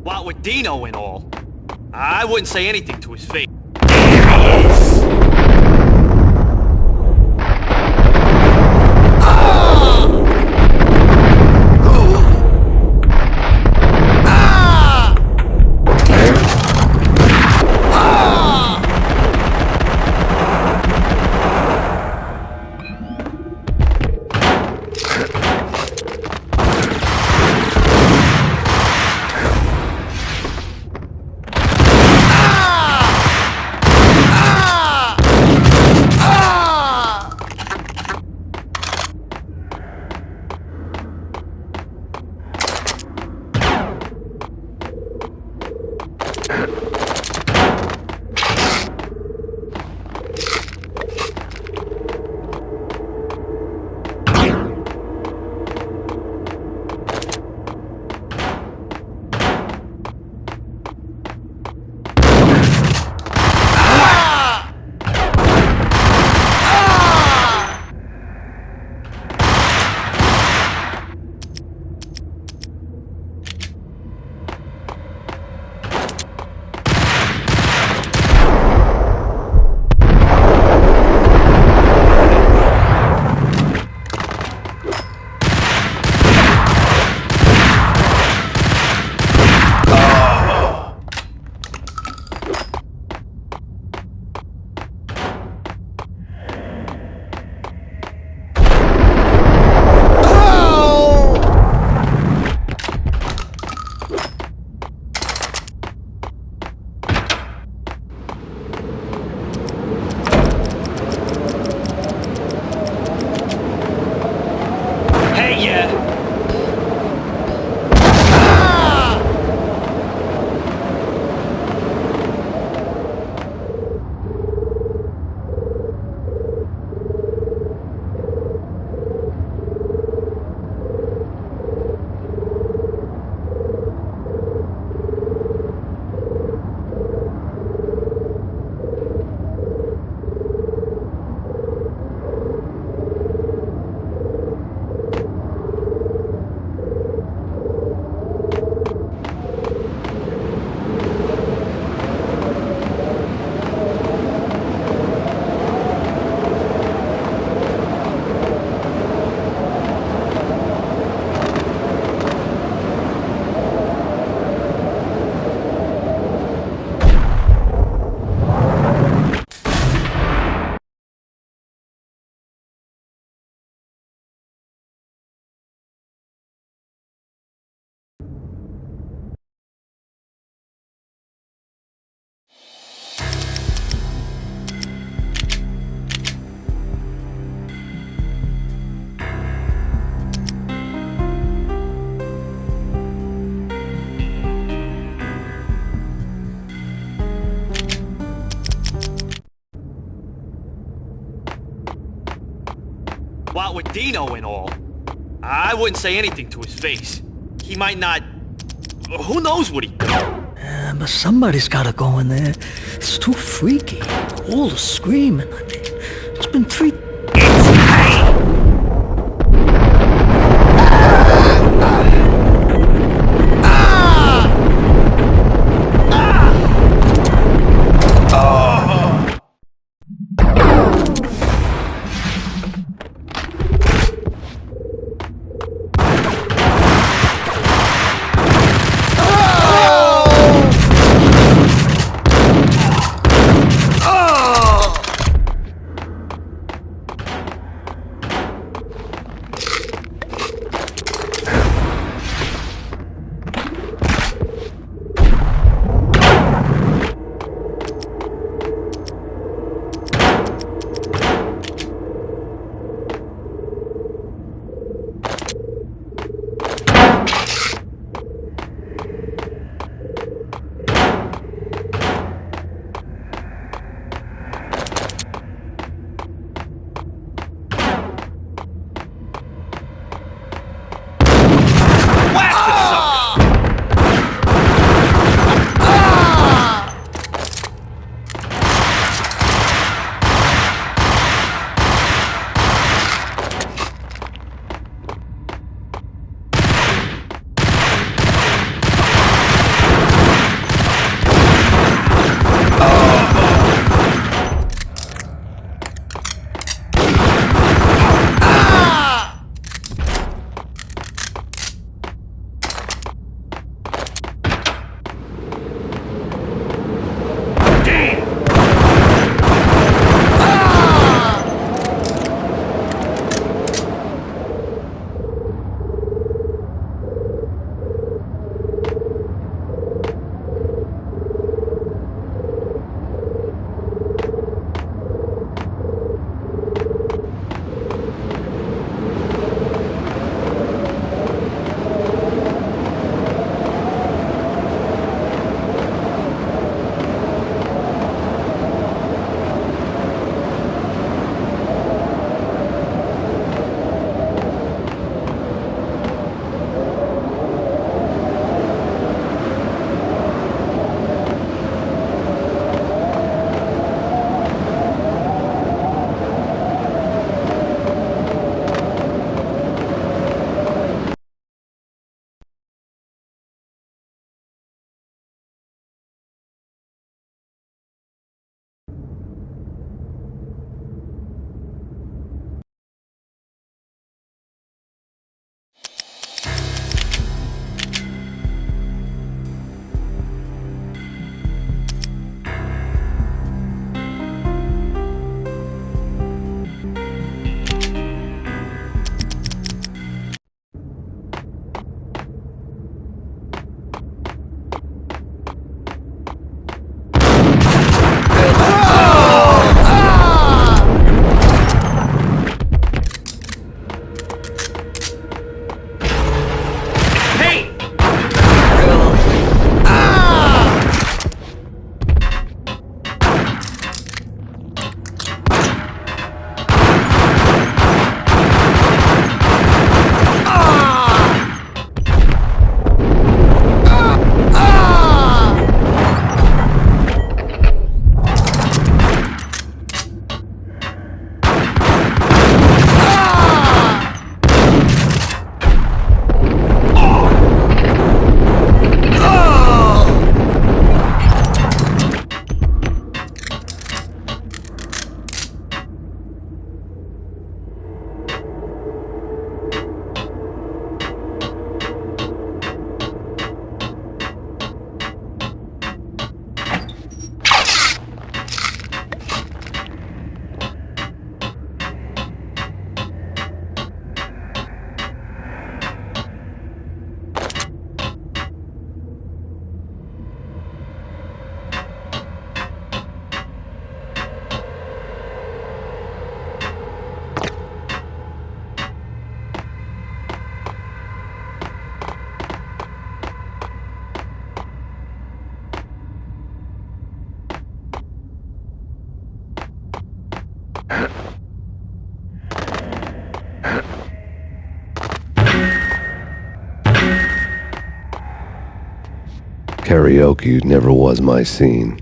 What with Dino and all. I wouldn't say anything to his face. There he is! Dino and all. I wouldn't say anything to his face. He might not... Who knows what he'd do? But somebody's gotta go in there. It's too freaky. All the screaming, I mean. It's been 3... Karaoke never was my scene.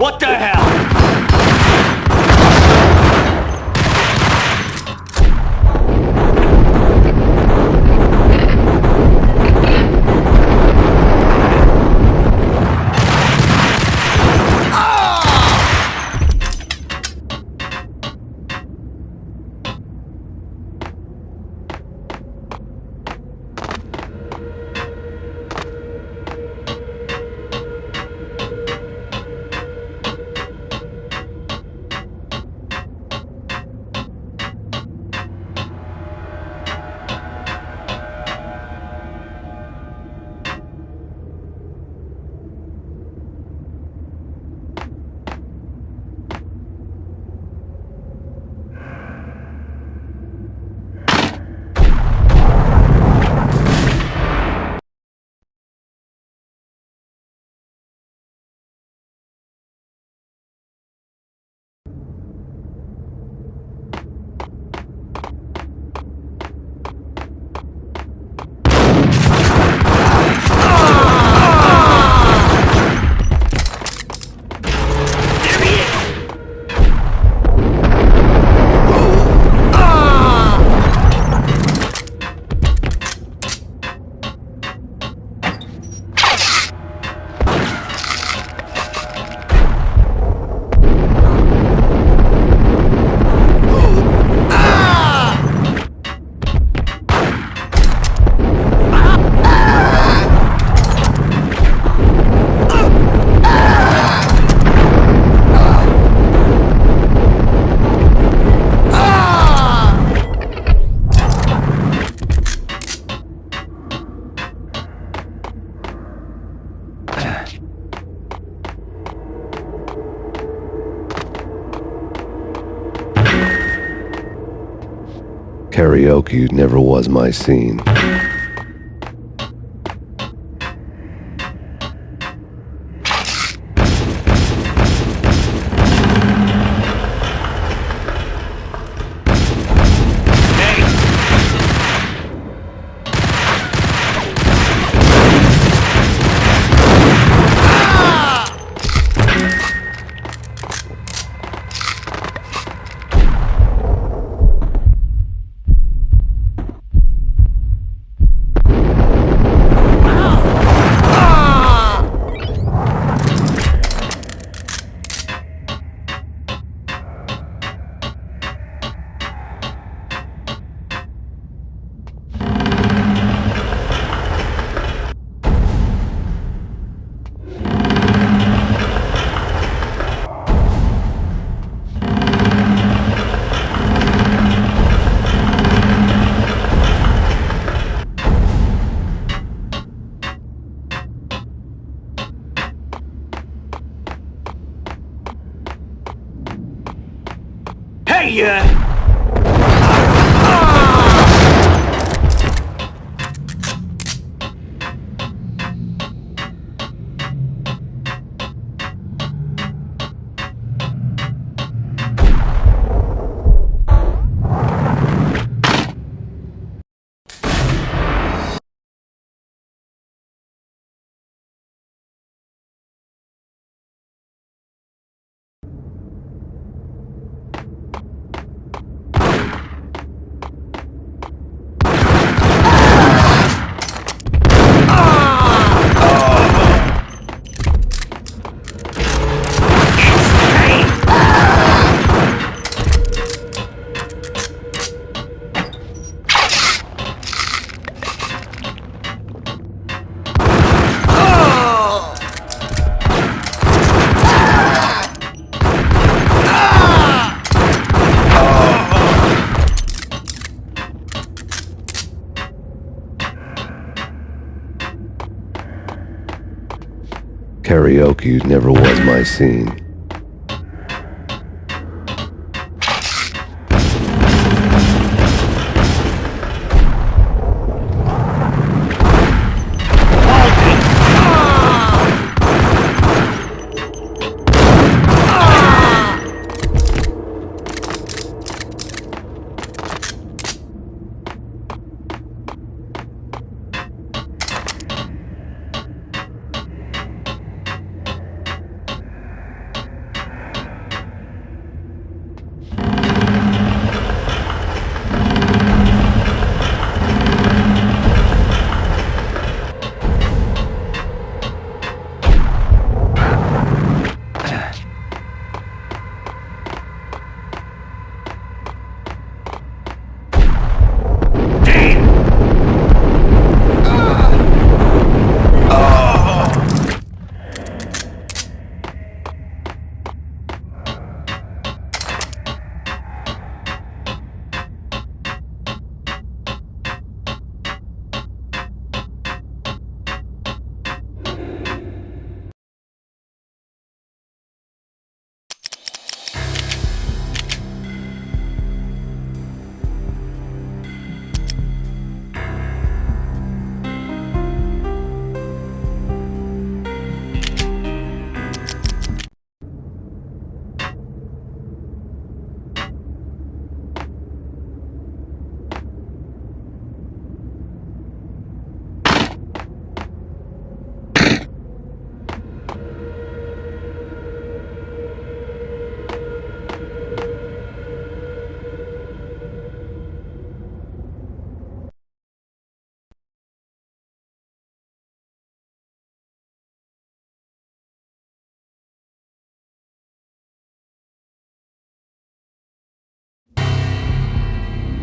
What the hell? Karaoke never was my scene. Hey! Karaoke never was my scene.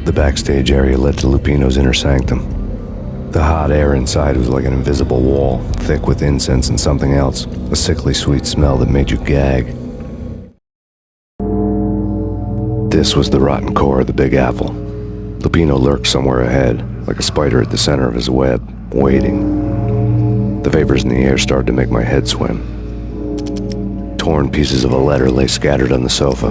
The backstage area led to Lupino's inner sanctum. The hot air inside was like an invisible wall, thick with incense and something else, a sickly sweet smell that made you gag. This was the rotten core of the Big Apple. Lupino lurked somewhere ahead, like a spider at the center of his web, waiting. The vapors in the air started to make my head swim. Torn pieces of a letter lay scattered on the sofa.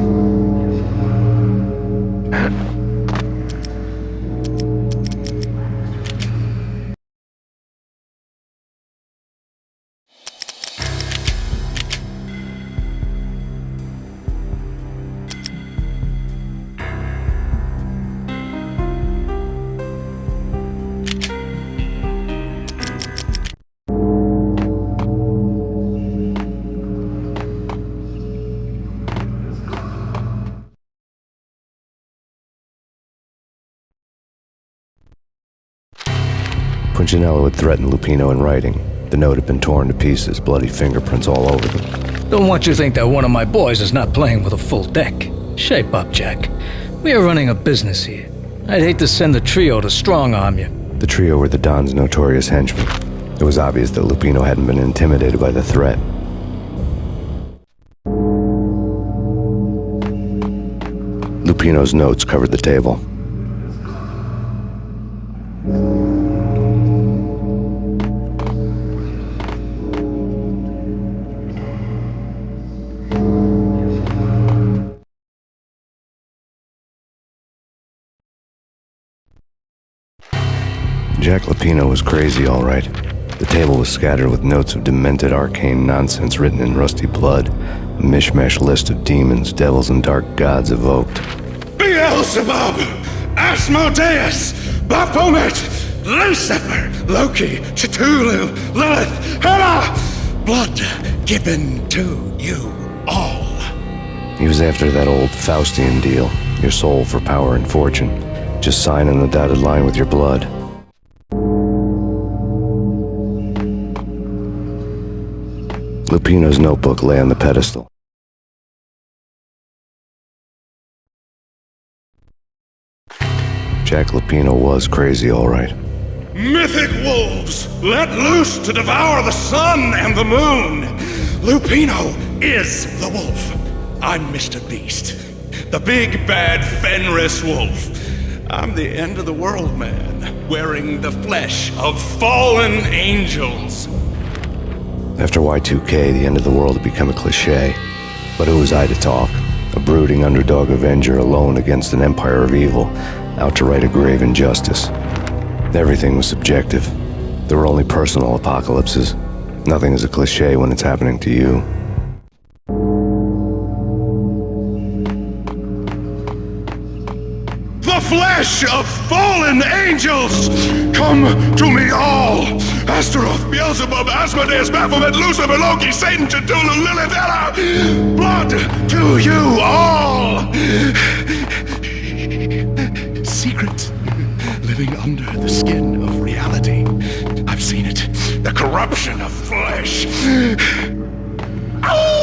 Punchinello had threatened Lupino in writing. The note had been torn to pieces, bloody fingerprints all over them. Don't want you to think that one of my boys is not playing with a full deck. Shape up, Jack. We are running a business here. I'd hate to send the trio to strong-arm you. The trio were the Don's notorious henchmen. It was obvious that Lupino hadn't been intimidated by the threat. Lupino's notes covered the table. Jack Lupino was crazy, all right. The table was scattered with notes of demented arcane nonsense written in rusty blood, a mishmash list of demons, devils, and dark gods evoked. Beelzebub, Asmodeus, Baphomet, Lucifer, Loki, Cthulhu, Lilith, Hela! Blood given to you all. He was after that old Faustian deal, your soul for power and fortune. Just sign on the dotted line with your blood. Lupino's notebook lay on the pedestal. Jack Lupino was crazy, all right. Mythic wolves, let loose to devour the sun and the moon. Lupino is the wolf. I'm Mr. Beast, the big bad Fenris wolf. I'm the end of the world man, wearing the flesh of fallen angels. After Y2K, the end of the world had become a cliché. But who was I to talk? A brooding underdog avenger alone against an empire of evil, out to right a grave injustice. Everything was subjective. There were only personal apocalypses. Nothing is a cliché when it's happening to you. The flesh of fallen angels! Come to me all! Astaroth, Beelzebub, Asmodeus, Baphomet, Lucifer, Loki, Satan, Cthulhu, Lilith, Hela! Blood to you all! Secret, living under the skin of reality. I've seen it. The corruption of flesh. Oh!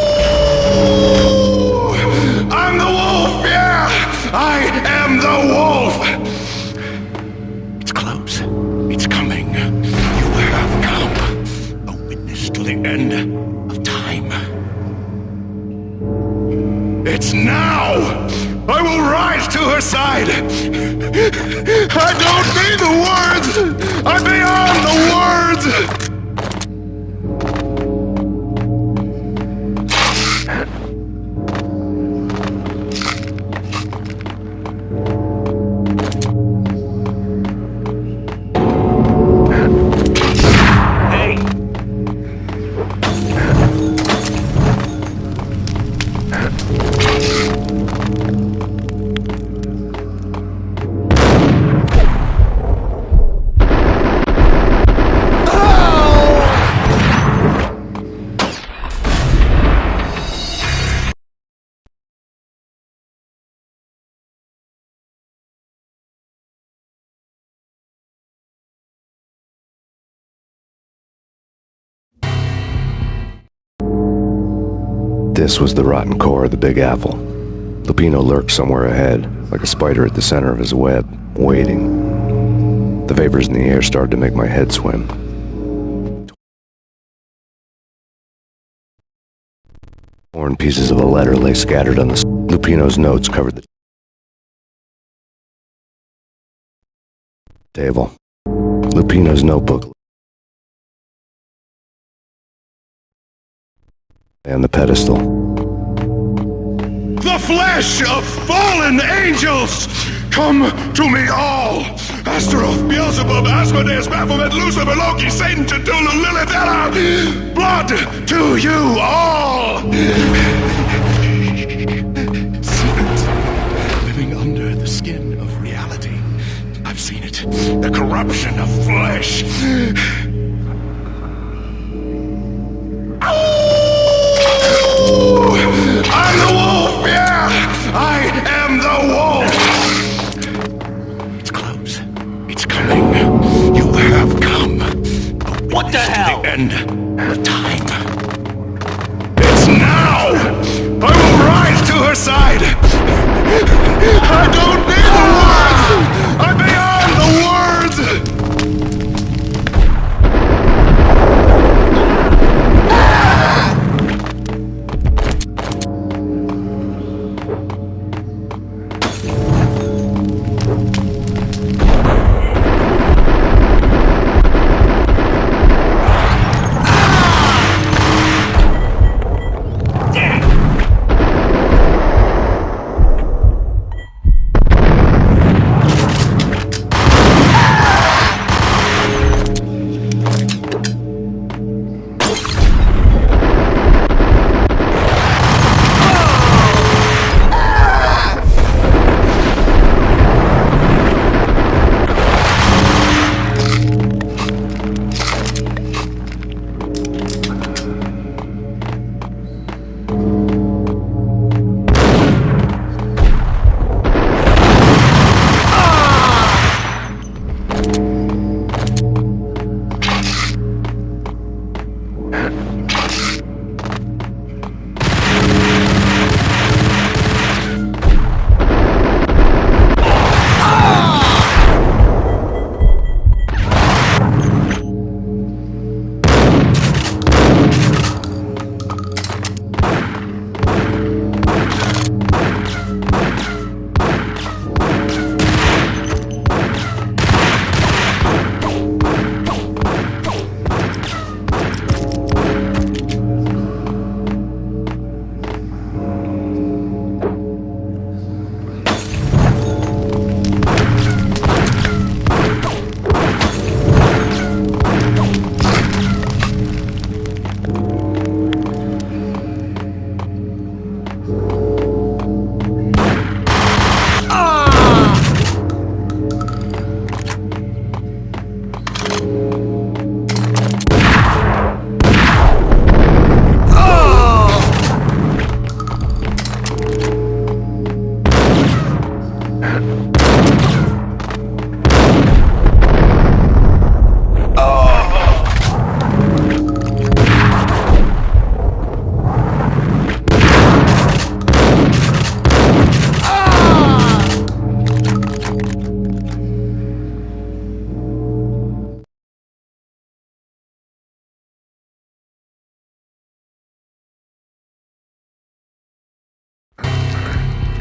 I'm the wolf, yeah! I am the wolf! It's close. It's coming. You have come. A witness to the end of time. It's now! I will rise to her side! I don't need the words! I'm beyond the words! This was the rotten core of the Big Apple. Lupino lurked somewhere ahead, like a spider at the center of his web, waiting. The vapors in the air started to make my head swim. Torn pieces of a letter lay scattered on the... Lupino's notes covered the table. Lupino's notebook and the pedestal. The flesh of fallen angels! Come to me all! Astaroth, Beelzebub, Asmodeus, Baphomet, Lucifer, Loki, Satan, Cthulhu, Lilith, Hela! Blood to you all! Secret, living under the skin of reality. I've seen it. The corruption of flesh. I'm the wolf, yeah! I am the wolf! It's close. It's coming. You have come. What the hell? The end of time. It's now! I will rise to her side! I don't need the words! I'm beyond the words!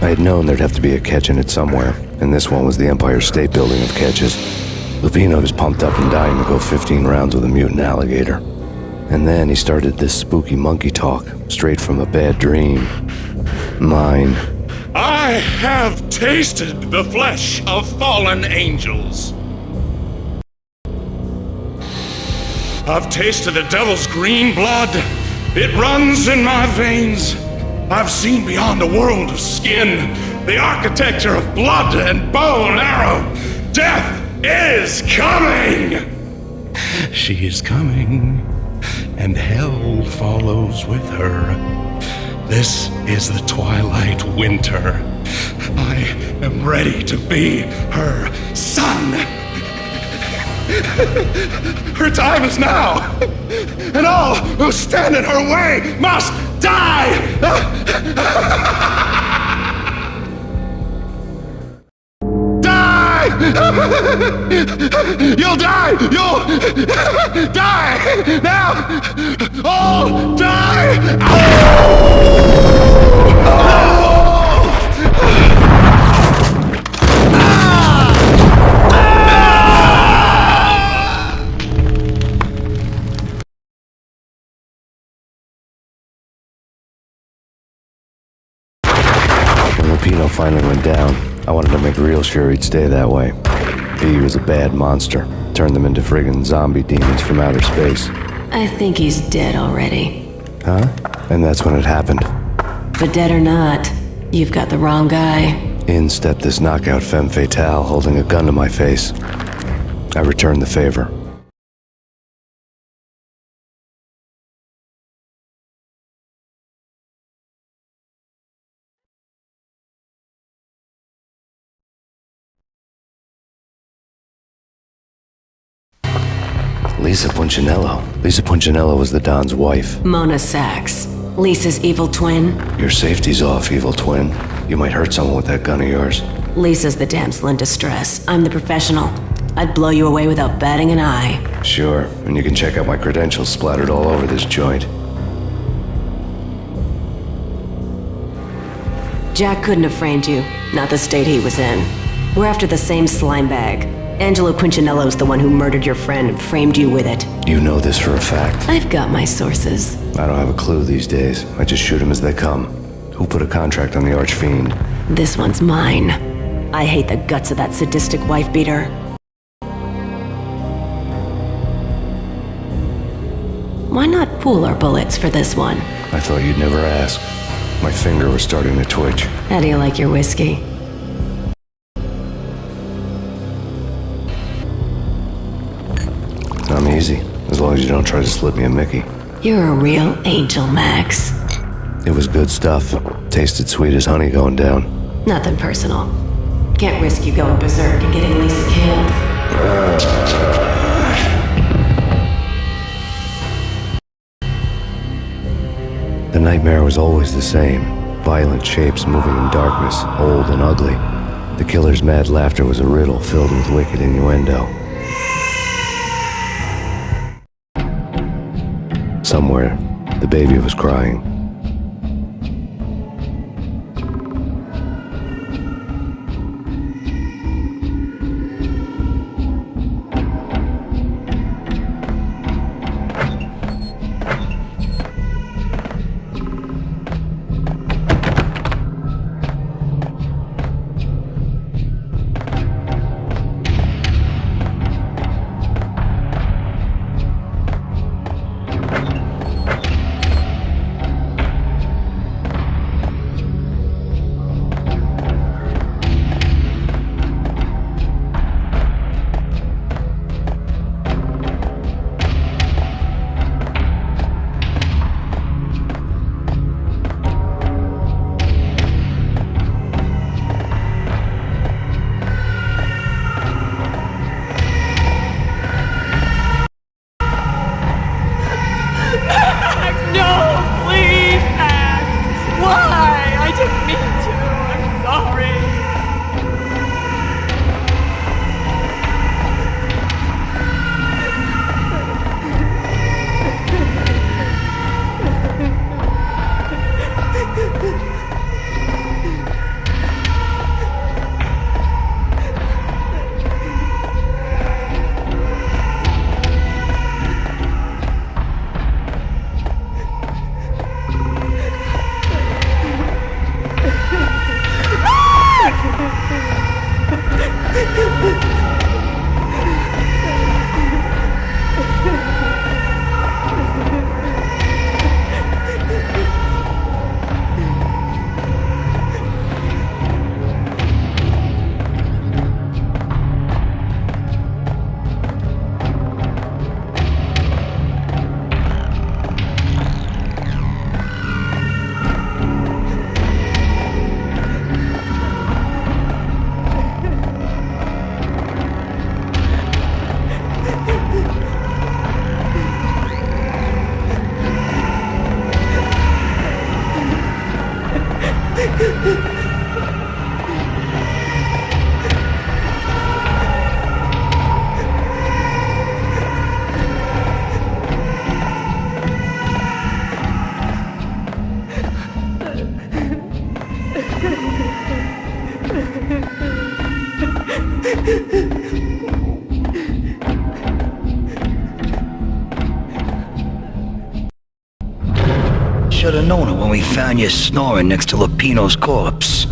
I had known there'd have to be a catch in it somewhere, and this one was the Empire State Building of catches. Lupino was pumped up and dying to go 15 rounds with a mutant alligator. And then he started this spooky monkey talk, straight from a bad dream. Mine. I have tasted the flesh of fallen angels. I've tasted the devil's green blood. It runs in my veins. I've seen beyond a world of skin, the architecture of blood and bow and arrow. Death is coming! She is coming, and hell follows with her. This is the twilight winter. I am ready to be her son. Her time is now, and all who stand in her way must die! Die! You'll die! You'll die! Now! All die! When Lupino finally went down, I wanted to make real sure he'd stay that way. He was a bad monster. Turned them into friggin' zombie demons from outer space. I think he's dead already. Huh? And that's when it happened. But dead or not, you've got the wrong guy. In stepped this knockout femme fatale holding a gun to my face. I returned the favor. Lisa Punchinello. Lisa Punchinello was the Don's wife. Mona Sachs. Lisa's evil twin. Your safety's off, evil twin. You might hurt someone with that gun of yours. Lisa's the damsel in distress. I'm the professional. I'd blow you away without batting an eye. Sure, and you can check out my credentials splattered all over this joint. Jack couldn't have framed you. Not the state he was in. We're after the same slime bag. Angelo Punchinello's the one who murdered your friend and framed you with it. You know this for a fact. I've got my sources. I don't have a clue these days. I just shoot them as they come. Who put a contract on the Archfiend? This one's mine. I hate the guts of that sadistic wife-beater. Why not pool our bullets for this one? I thought you'd never ask. My finger was starting to twitch. How do you like your whiskey? I'm easy, as long as you don't try to slip me a Mickey. You're a real angel, Max. It was good stuff. Tasted sweet as honey going down. Nothing personal. Can't risk you going berserk and getting Lisa killed. The nightmare was always the same. Violent shapes moving in darkness, old and ugly. The killer's mad laughter was a riddle filled with wicked innuendo. Somewhere, the baby was crying. we found you snoring next to Lupino's corpse.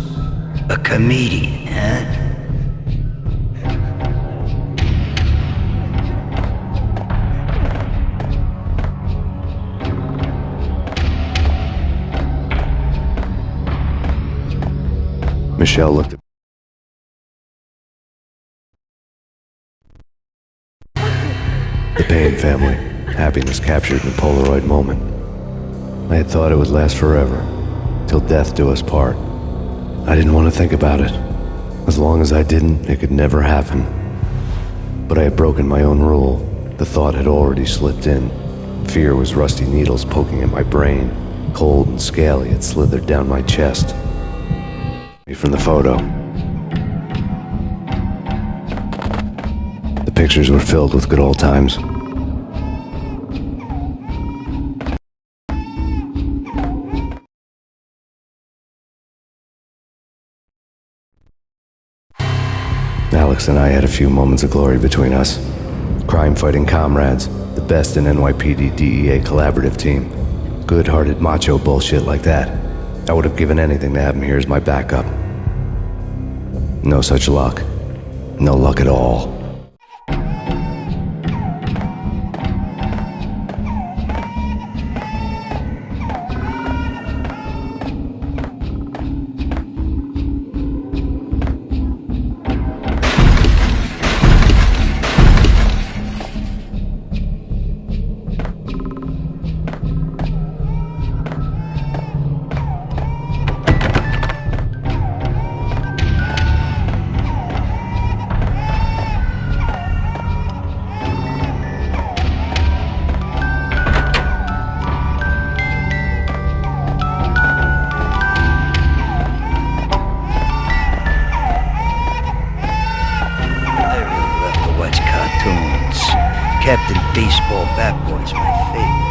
A comedian, huh? Michelle looked at the Payne family. Happiness captured in a Polaroid moment. I had thought it would last forever, till death do us part. I didn't want to think about it. As long as I didn't, it could never happen. But I had broken my own rule. The thought had already slipped in. Fear was rusty needles poking at my brain. Cold and scaly, it slithered down my chest. From the photo. The pictures were filled with good old times. Alex and I had a few moments of glory between us. Crime-fighting comrades, the best in NYPD DEA collaborative team. Good-hearted macho bullshit like that. I would have given anything to have him here as my backup. No such luck. No luck at all. Captain Baseball Bat Boy's my favorite.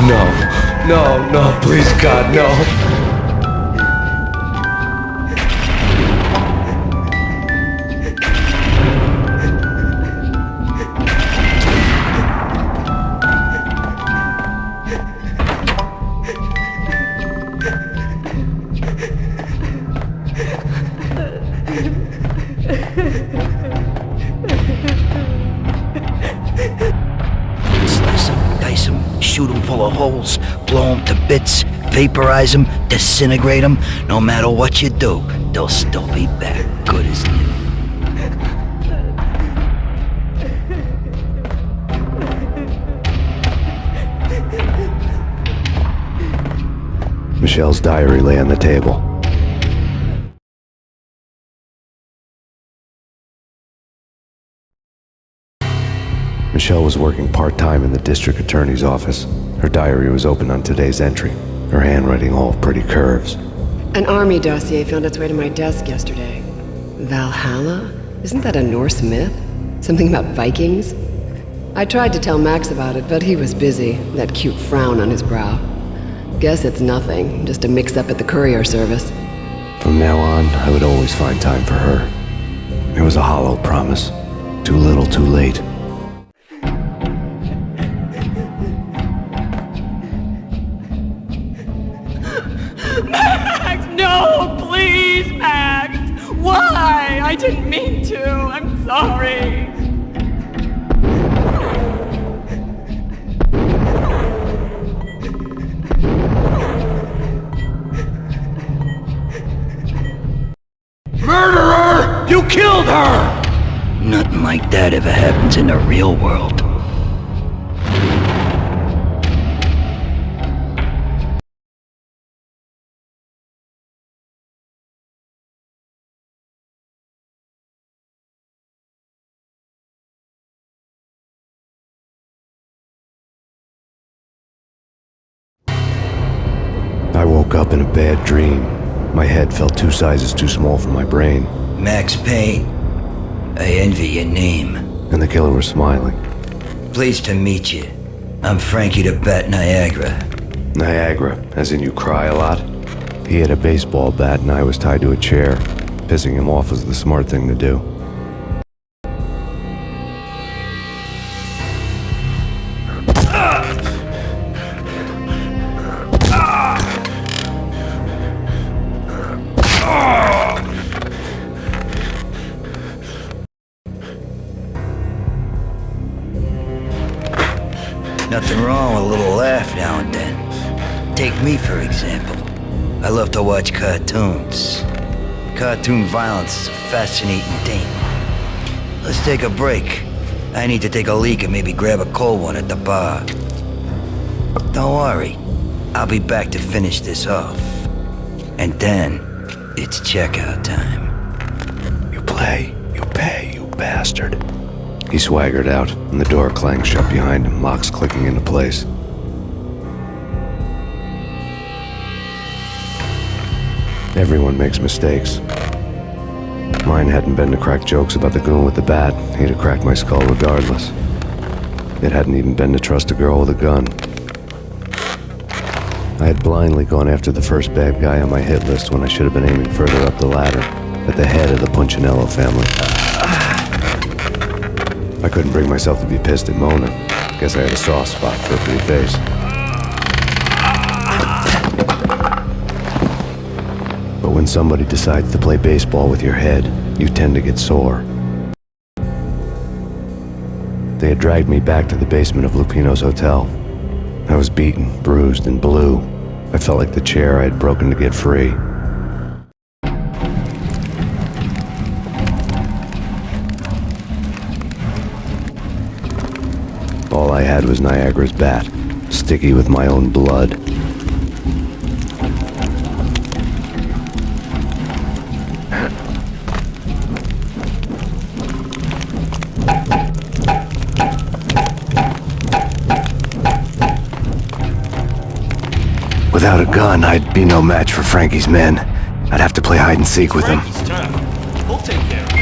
No. No, no, please, God, no. Slice them, dice them, shoot them full of holes, blow them to bits, vaporize them, disintegrate them. No matter what you do, they'll still be back good as new. Michelle's diary lay on the table. Michelle was working part-time in the district attorney's office. Her diary was open on today's entry, her handwriting all pretty curves. An army dossier found its way to my desk yesterday. Valhalla? Isn't that a Norse myth? Something about Vikings? I tried to tell Max about it, but he was busy, that cute frown on his brow. Guess it's nothing, just a mix-up at the courier service. From now on, I would always find time for her. It was a hollow promise. Too little, too late. Max, no, please, Max. Why? I didn't mean to. I'm sorry. Murderer! You killed her! Nothing like that ever happens in the real world. I woke up in a bad dream. My head felt 2 sizes too small for my brain. Max Payne. I envy your name. And the killer was smiling. Pleased to meet you. I'm Frankie the Bat Niagara. Niagara, as in you cry a lot? He had a baseball bat and I was tied to a chair. Pissing him off was the smart thing to do. Nothing wrong with a little laugh now and then. Take me, for example. I love to watch cartoons. Cartoon violence is a fascinating thing. Let's take a break. I need to take a leak and maybe grab a cold one at the bar. Don't worry. I'll be back to finish this off. And then, it's checkout time. You play, you pay, you bastard. He swaggered out, and the door clanged shut behind him, locks clicking into place. Everyone makes mistakes. Mine hadn't been to crack jokes about the goon with the bat. He'd have cracked my skull regardless. It hadn't even been to trust a girl with a gun. I had blindly gone after the first bad guy on my hit list when I should have been aiming further up the ladder, at the head of the Punchinello family. I couldn't bring myself to be pissed at Mona. Guess I had a soft spot for a pretty face. But when somebody decides to play baseball with your head, you tend to get sore. They had dragged me back to the basement of Lupino's hotel. I was beaten, bruised, and blue. I felt like the chair I had broken to get free. All I had was Niagara's bat, sticky with my own blood. Without a gun, I'd be no match for Frankie's men. I'd have to play hide and seek with them. Frankie's turn. We'll take care of it.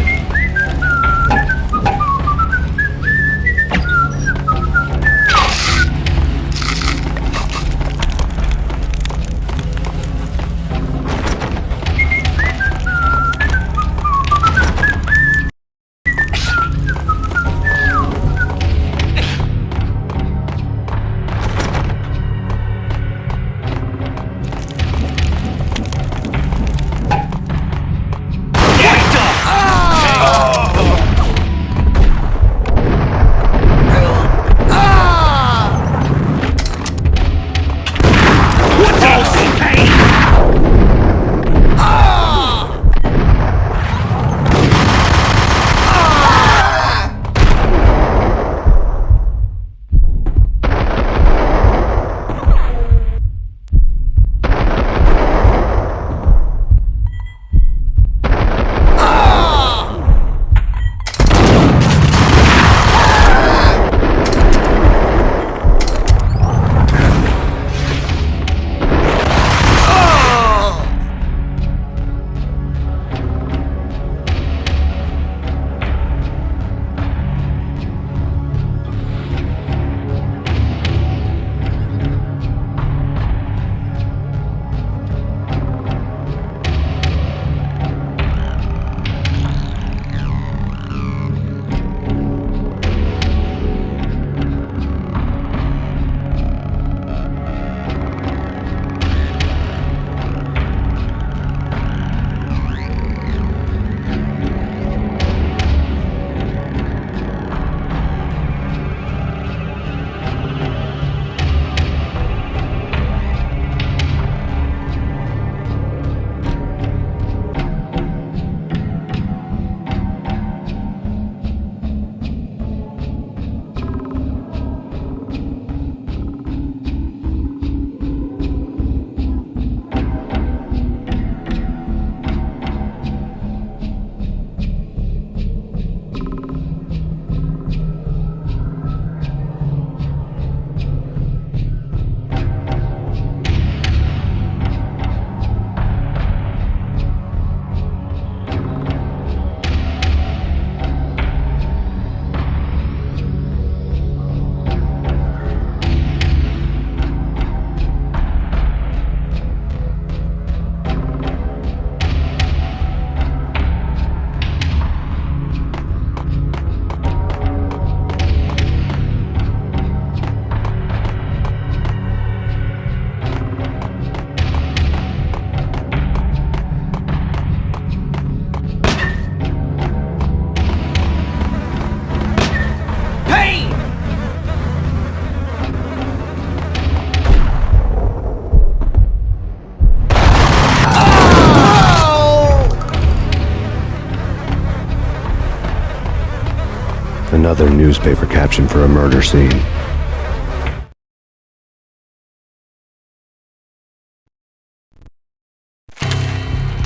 Another newspaper caption for a murder scene.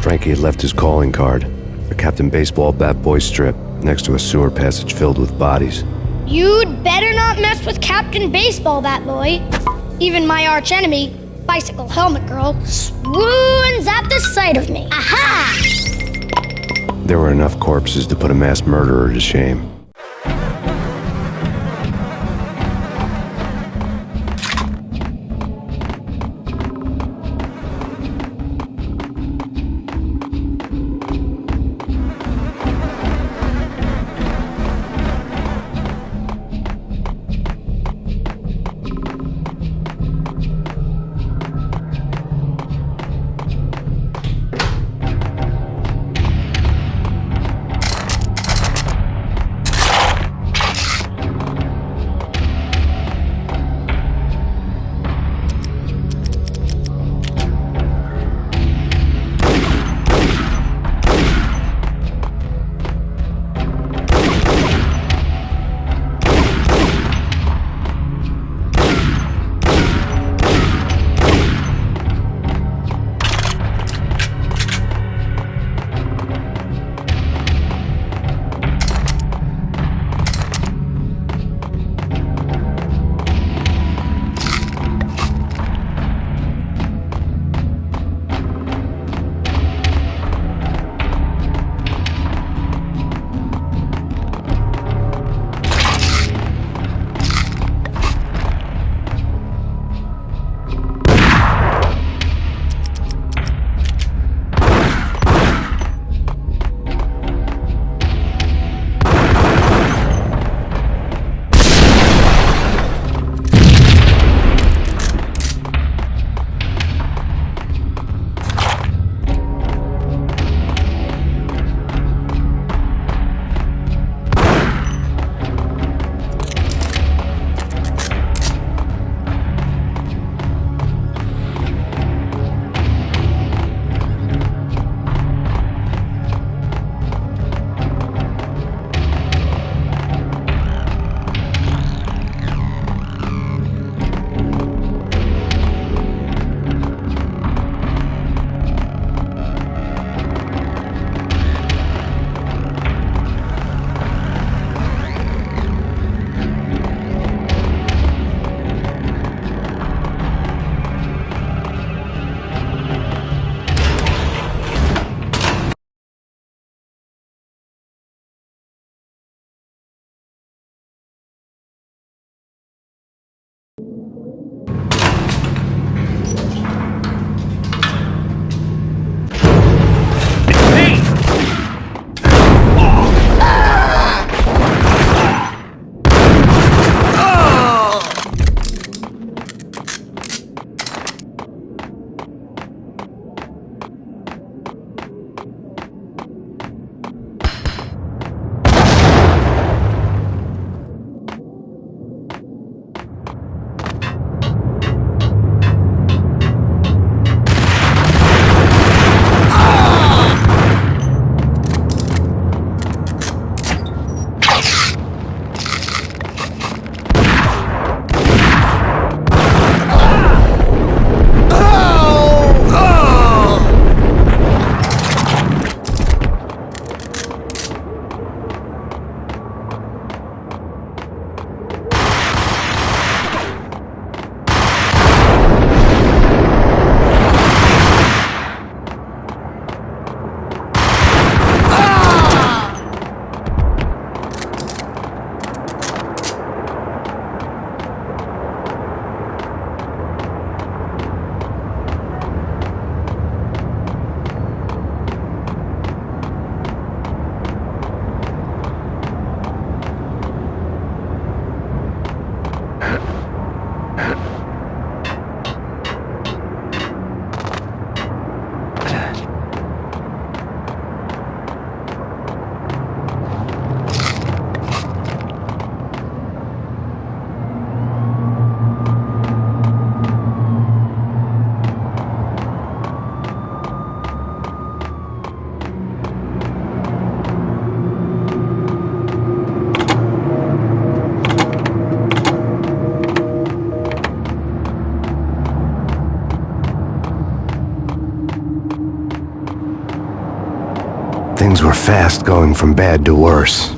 Frankie had left his calling card, a Captain Baseball bat boy strip, next to a sewer passage filled with bodies. You'd better not mess with Captain Baseball Bat Boy. Even my arch enemy, Bicycle Helmet Girl, swoons at the sight of me. Aha! There were enough corpses to put a mass murderer to shame. Things were fast going from bad to worse.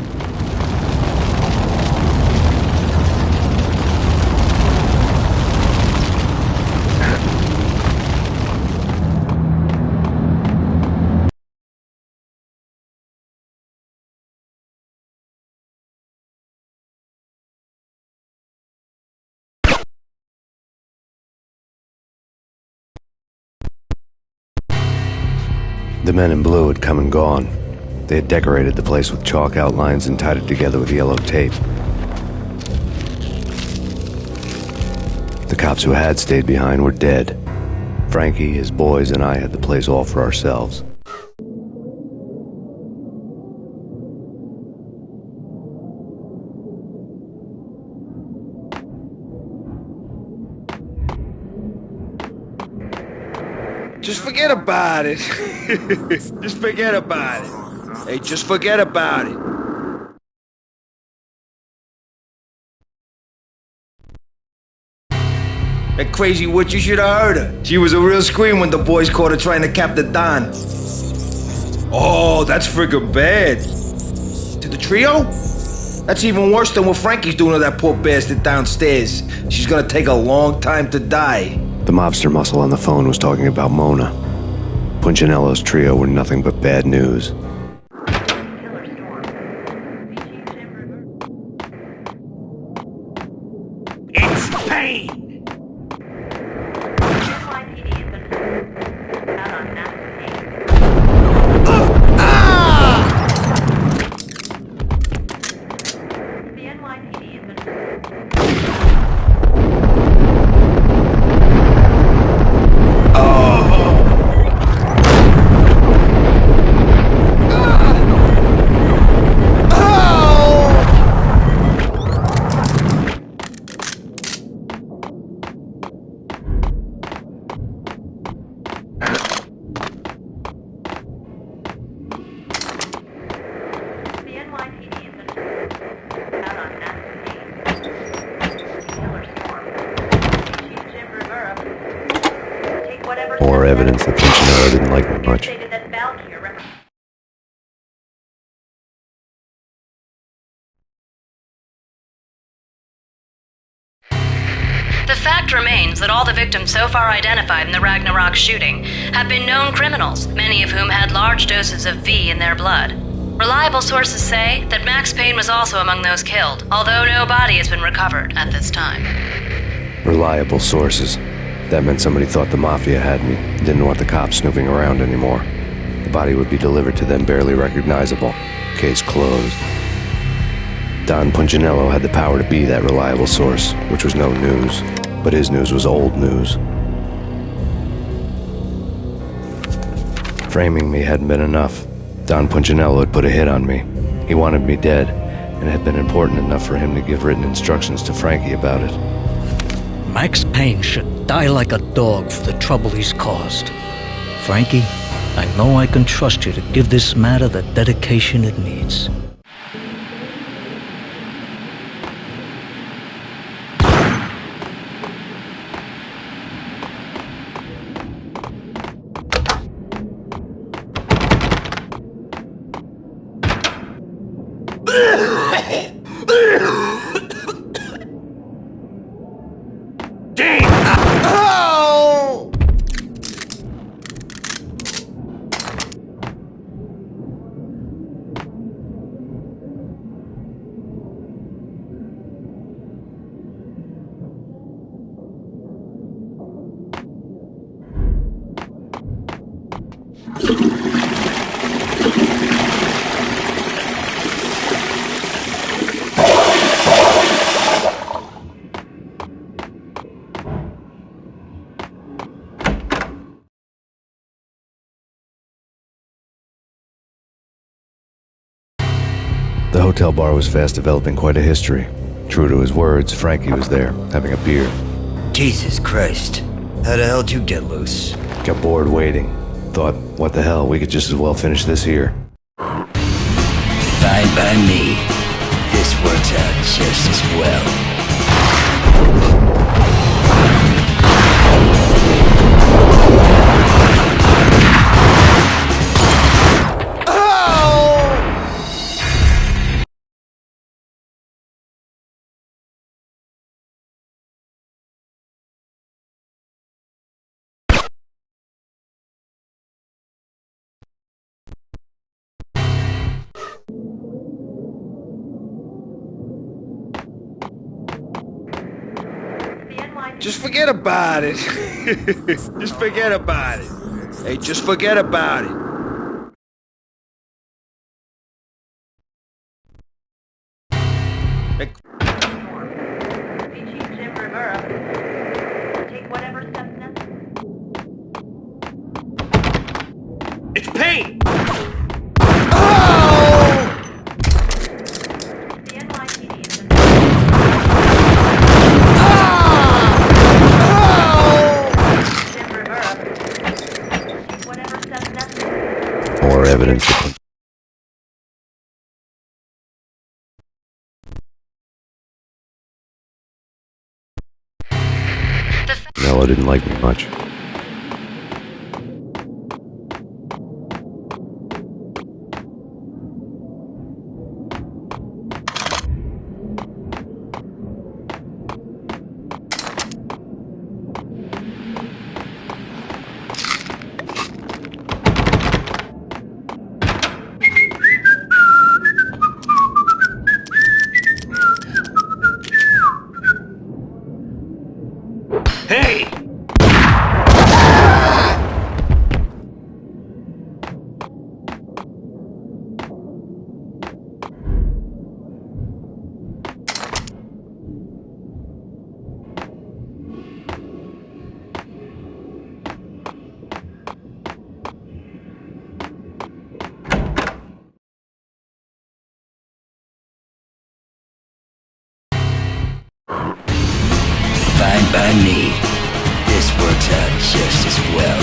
The men in blue had come and gone. They had decorated the place with chalk outlines and tied it together with yellow tape. The cops who had stayed behind were dead. Frankie, his boys, and I had the place all for ourselves. Just forget about it. Just forget about it. Hey, just forget about it. That crazy witch, you should have heard her. She was a real scream when the boys caught her trying to cap the Don. Oh, that's friggin' bad. To the trio? That's even worse than what Frankie's doing to that poor bastard downstairs. She's gonna take a long time to die. The mobster muscle on the phone was talking about Mona. Punchinello's trio were nothing but bad news. It's Payne! More evidence that Punchinello didn't like me much. The fact remains that all the victims so far identified in the Ragnarok shooting have been known criminals, many of whom had large doses of V in their blood. Reliable sources say that Max Payne was also among those killed, although no body has been recovered at this time. Reliable sources. That meant somebody thought the Mafia had me, didn't want the cops snooping around anymore. The body would be delivered to them barely recognizable. Case closed. Don Punchinello had the power to be that reliable source, which was no news. But his news was old news. Framing me hadn't been enough. Don Punchinello had put a hit on me. He wanted me dead, and it had been important enough for him to give written instructions to Frankie about it. Max Payne should die like a dog for the trouble he's caused. Frankie, I know I can trust you to give this matter the dedication it needs. The hotel bar was fast developing quite a history. True to his words, Frankie was there, having a beer. Jesus Christ. How the hell did you get loose? Got bored waiting. Thought, what the hell, we could just as well finish this here. Fine by me. This works out just as well. Oh! Just forget about it. Just forget about it. Hey, just forget about it. Hey. It's Payne! More evidence that Noah didn't like me much. Hey! Fine by me. This works out just as well.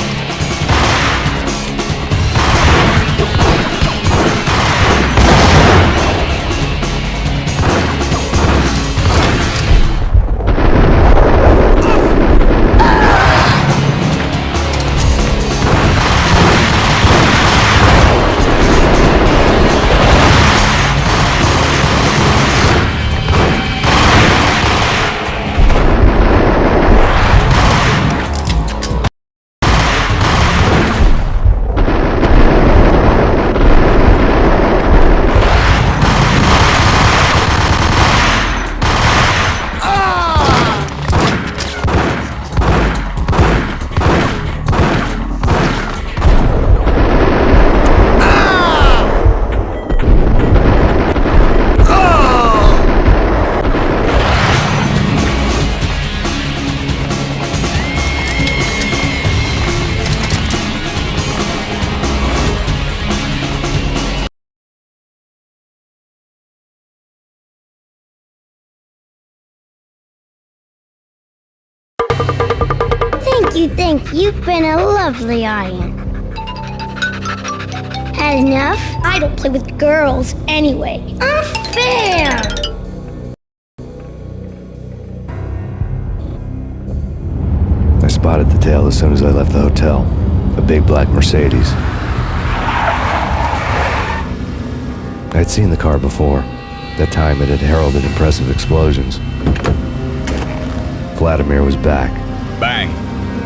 Thank you. You've been a lovely audience. Had enough? I don't play with girls anyway. Unfair! I spotted the tail as soon as I left the hotel. A big black Mercedes. I'd seen the car before. That time it had heralded impressive explosions. Vladimir was back. Bang.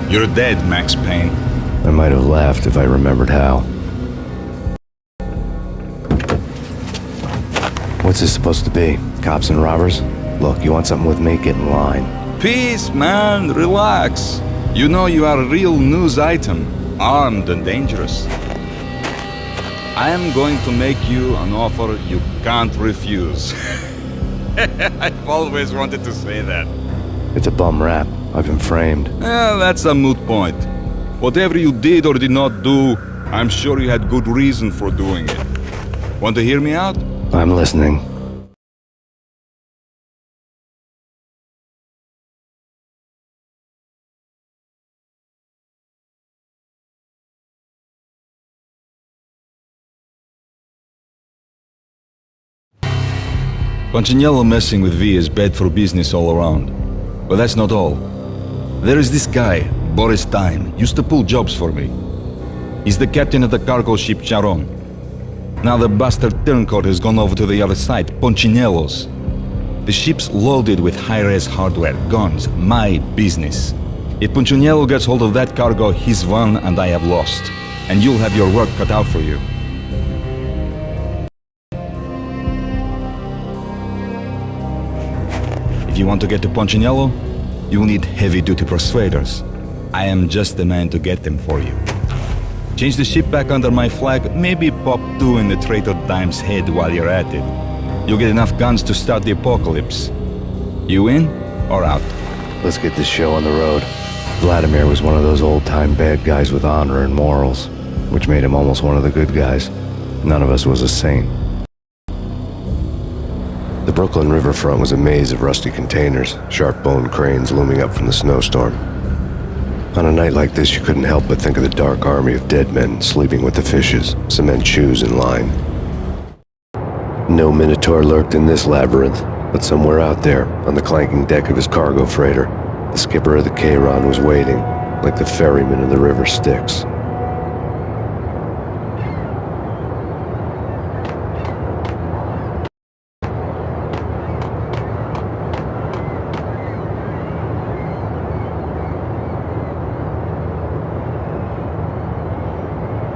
You're dead, Max Payne. I might have laughed if I remembered how. What's this supposed to be? Cops and robbers? Look, you want something with me? Get in line. Peace, man. Relax. You know you are a real news item. Armed and dangerous. I am going to make you an offer you can't refuse. I've always wanted to say that. It's a bum rap. I've been framed. That's a moot point. Whatever you did or did not do, I'm sure you had good reason for doing it. Want to hear me out? I'm listening. Punchinello messing with V is bad for business all around. But that's not all. There is this guy, Boris Stein, used to pull jobs for me. He's the captain of the cargo ship Charon. Now the bastard turncoat has gone over to the other side, Punchinello's. The ship's loaded with high-res hardware, guns, my business. If Punchinello gets hold of that cargo, he's won and I have lost. And you'll have your work cut out for you. If you want to get to Punchinello, You'll need heavy-duty persuaders. I am just the man to get them for you. Change the ship back under my flag, maybe pop 2 in the traitor Dime's head while you're at it. You'll get enough guns to start the apocalypse. You in or out? Let's get this show on the road. Vladimir was one of those old-time bad guys with honor and morals, which made him almost one of the good guys. None of us was a saint. The Brooklyn riverfront was a maze of rusty containers, sharp-boned cranes looming up from the snowstorm. On a night like this, you couldn't help but think of the dark army of dead men sleeping with the fishes, cement shoes in line. No Minotaur lurked in this labyrinth, but somewhere out there, on the clanking deck of his cargo freighter, the skipper of the Chiron was waiting, like the ferryman in the river Styx.